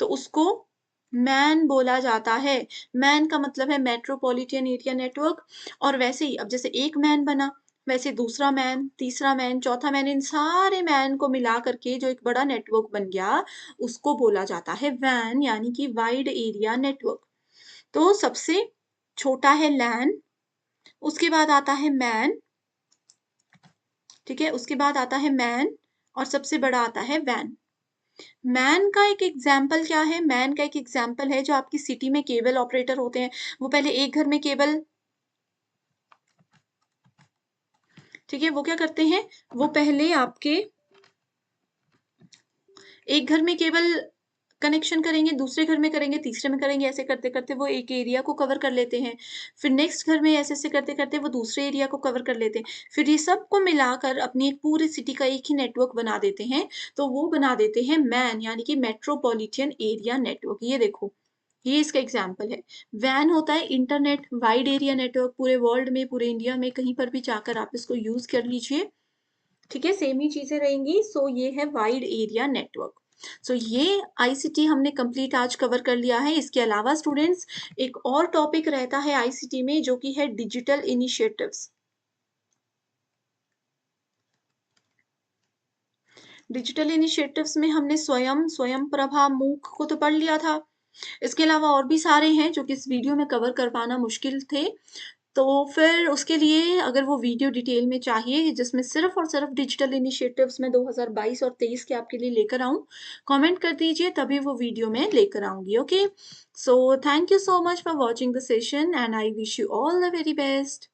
तो उसको मैन बोला जाता है। मैन का मतलब है मेट्रोपॉलिटन एरिया नेटवर्क। और वैसे ही अब जैसे एक मैन बना, वैसे दूसरा मैन, तीसरा मैन, चौथा मैन, इन सारे मैन को मिला करके जो एक बड़ा नेटवर्क बन गया उसको बोला जाता है वैन, यानी कि वाइड एरिया नेटवर्क। तो सबसे छोटा है लैन, उसके बाद आता है मैन, ठीक है, उसके बाद आता है मैन और सबसे बड़ा आता है वैन। मैन का एक एग्जाम्पल क्या है, मैन का एक एग्जाम्पल है जो आपकी सिटी में केबल ऑपरेटर होते हैं, वो पहले एक घर में केबल, ठीक है, वो क्या करते हैं, वो पहले आपके एक घर में केबल कनेक्शन करेंगे, दूसरे घर में करेंगे, तीसरे में करेंगे, ऐसे करते करते वो एक एरिया को कवर कर लेते हैं। फिर नेक्स्ट घर में ऐसे ऐसे करते करते वो दूसरे एरिया को कवर कर लेते हैं। फिर ये सबको मिलाकर अपनी एक पूरी सिटी का एक ही नेटवर्क बना देते हैं, तो वो बना देते हैं मैन, यानी कि मेट्रोपॉलिटन एरिया नेटवर्क। ये देखो ये इसका एग्जाम्पल है। वैन होता है इंटरनेट वाइड एरिया नेटवर्क, पूरे वर्ल्ड में, पूरे इंडिया में कहीं पर भी जाकर आप इसको यूज कर लीजिए, ठीक है, सेम ही चीजें रहेंगी। सो ये है वाइड एरिया नेटवर्क। सो ये आईसीटी हमने कंप्लीट आज कवर कर लिया है। इसके अलावा स्टूडेंट्स एक और टॉपिक रहता है आईसीटी में जो कि है डिजिटल इनिशिएटिव्स। डिजिटल इनिशिएटिव्स में हमने स्वयं प्रभा, मूक को तो पढ़ लिया था। इसके अलावा और भी सारे हैं जो कि इस वीडियो में कवर कर पाना मुश्किल थे, तो फिर उसके लिए अगर वो वीडियो डिटेल में चाहिए जिसमें सिर्फ और सिर्फ डिजिटल इनिशिएटिव्स में 2022 और 23 के आपके लिए लेकर आऊं, कमेंट कर दीजिए, तभी वो वीडियो में लेकर आऊंगी। Okay, so thank you so much for watching the session and I wish you all the very best.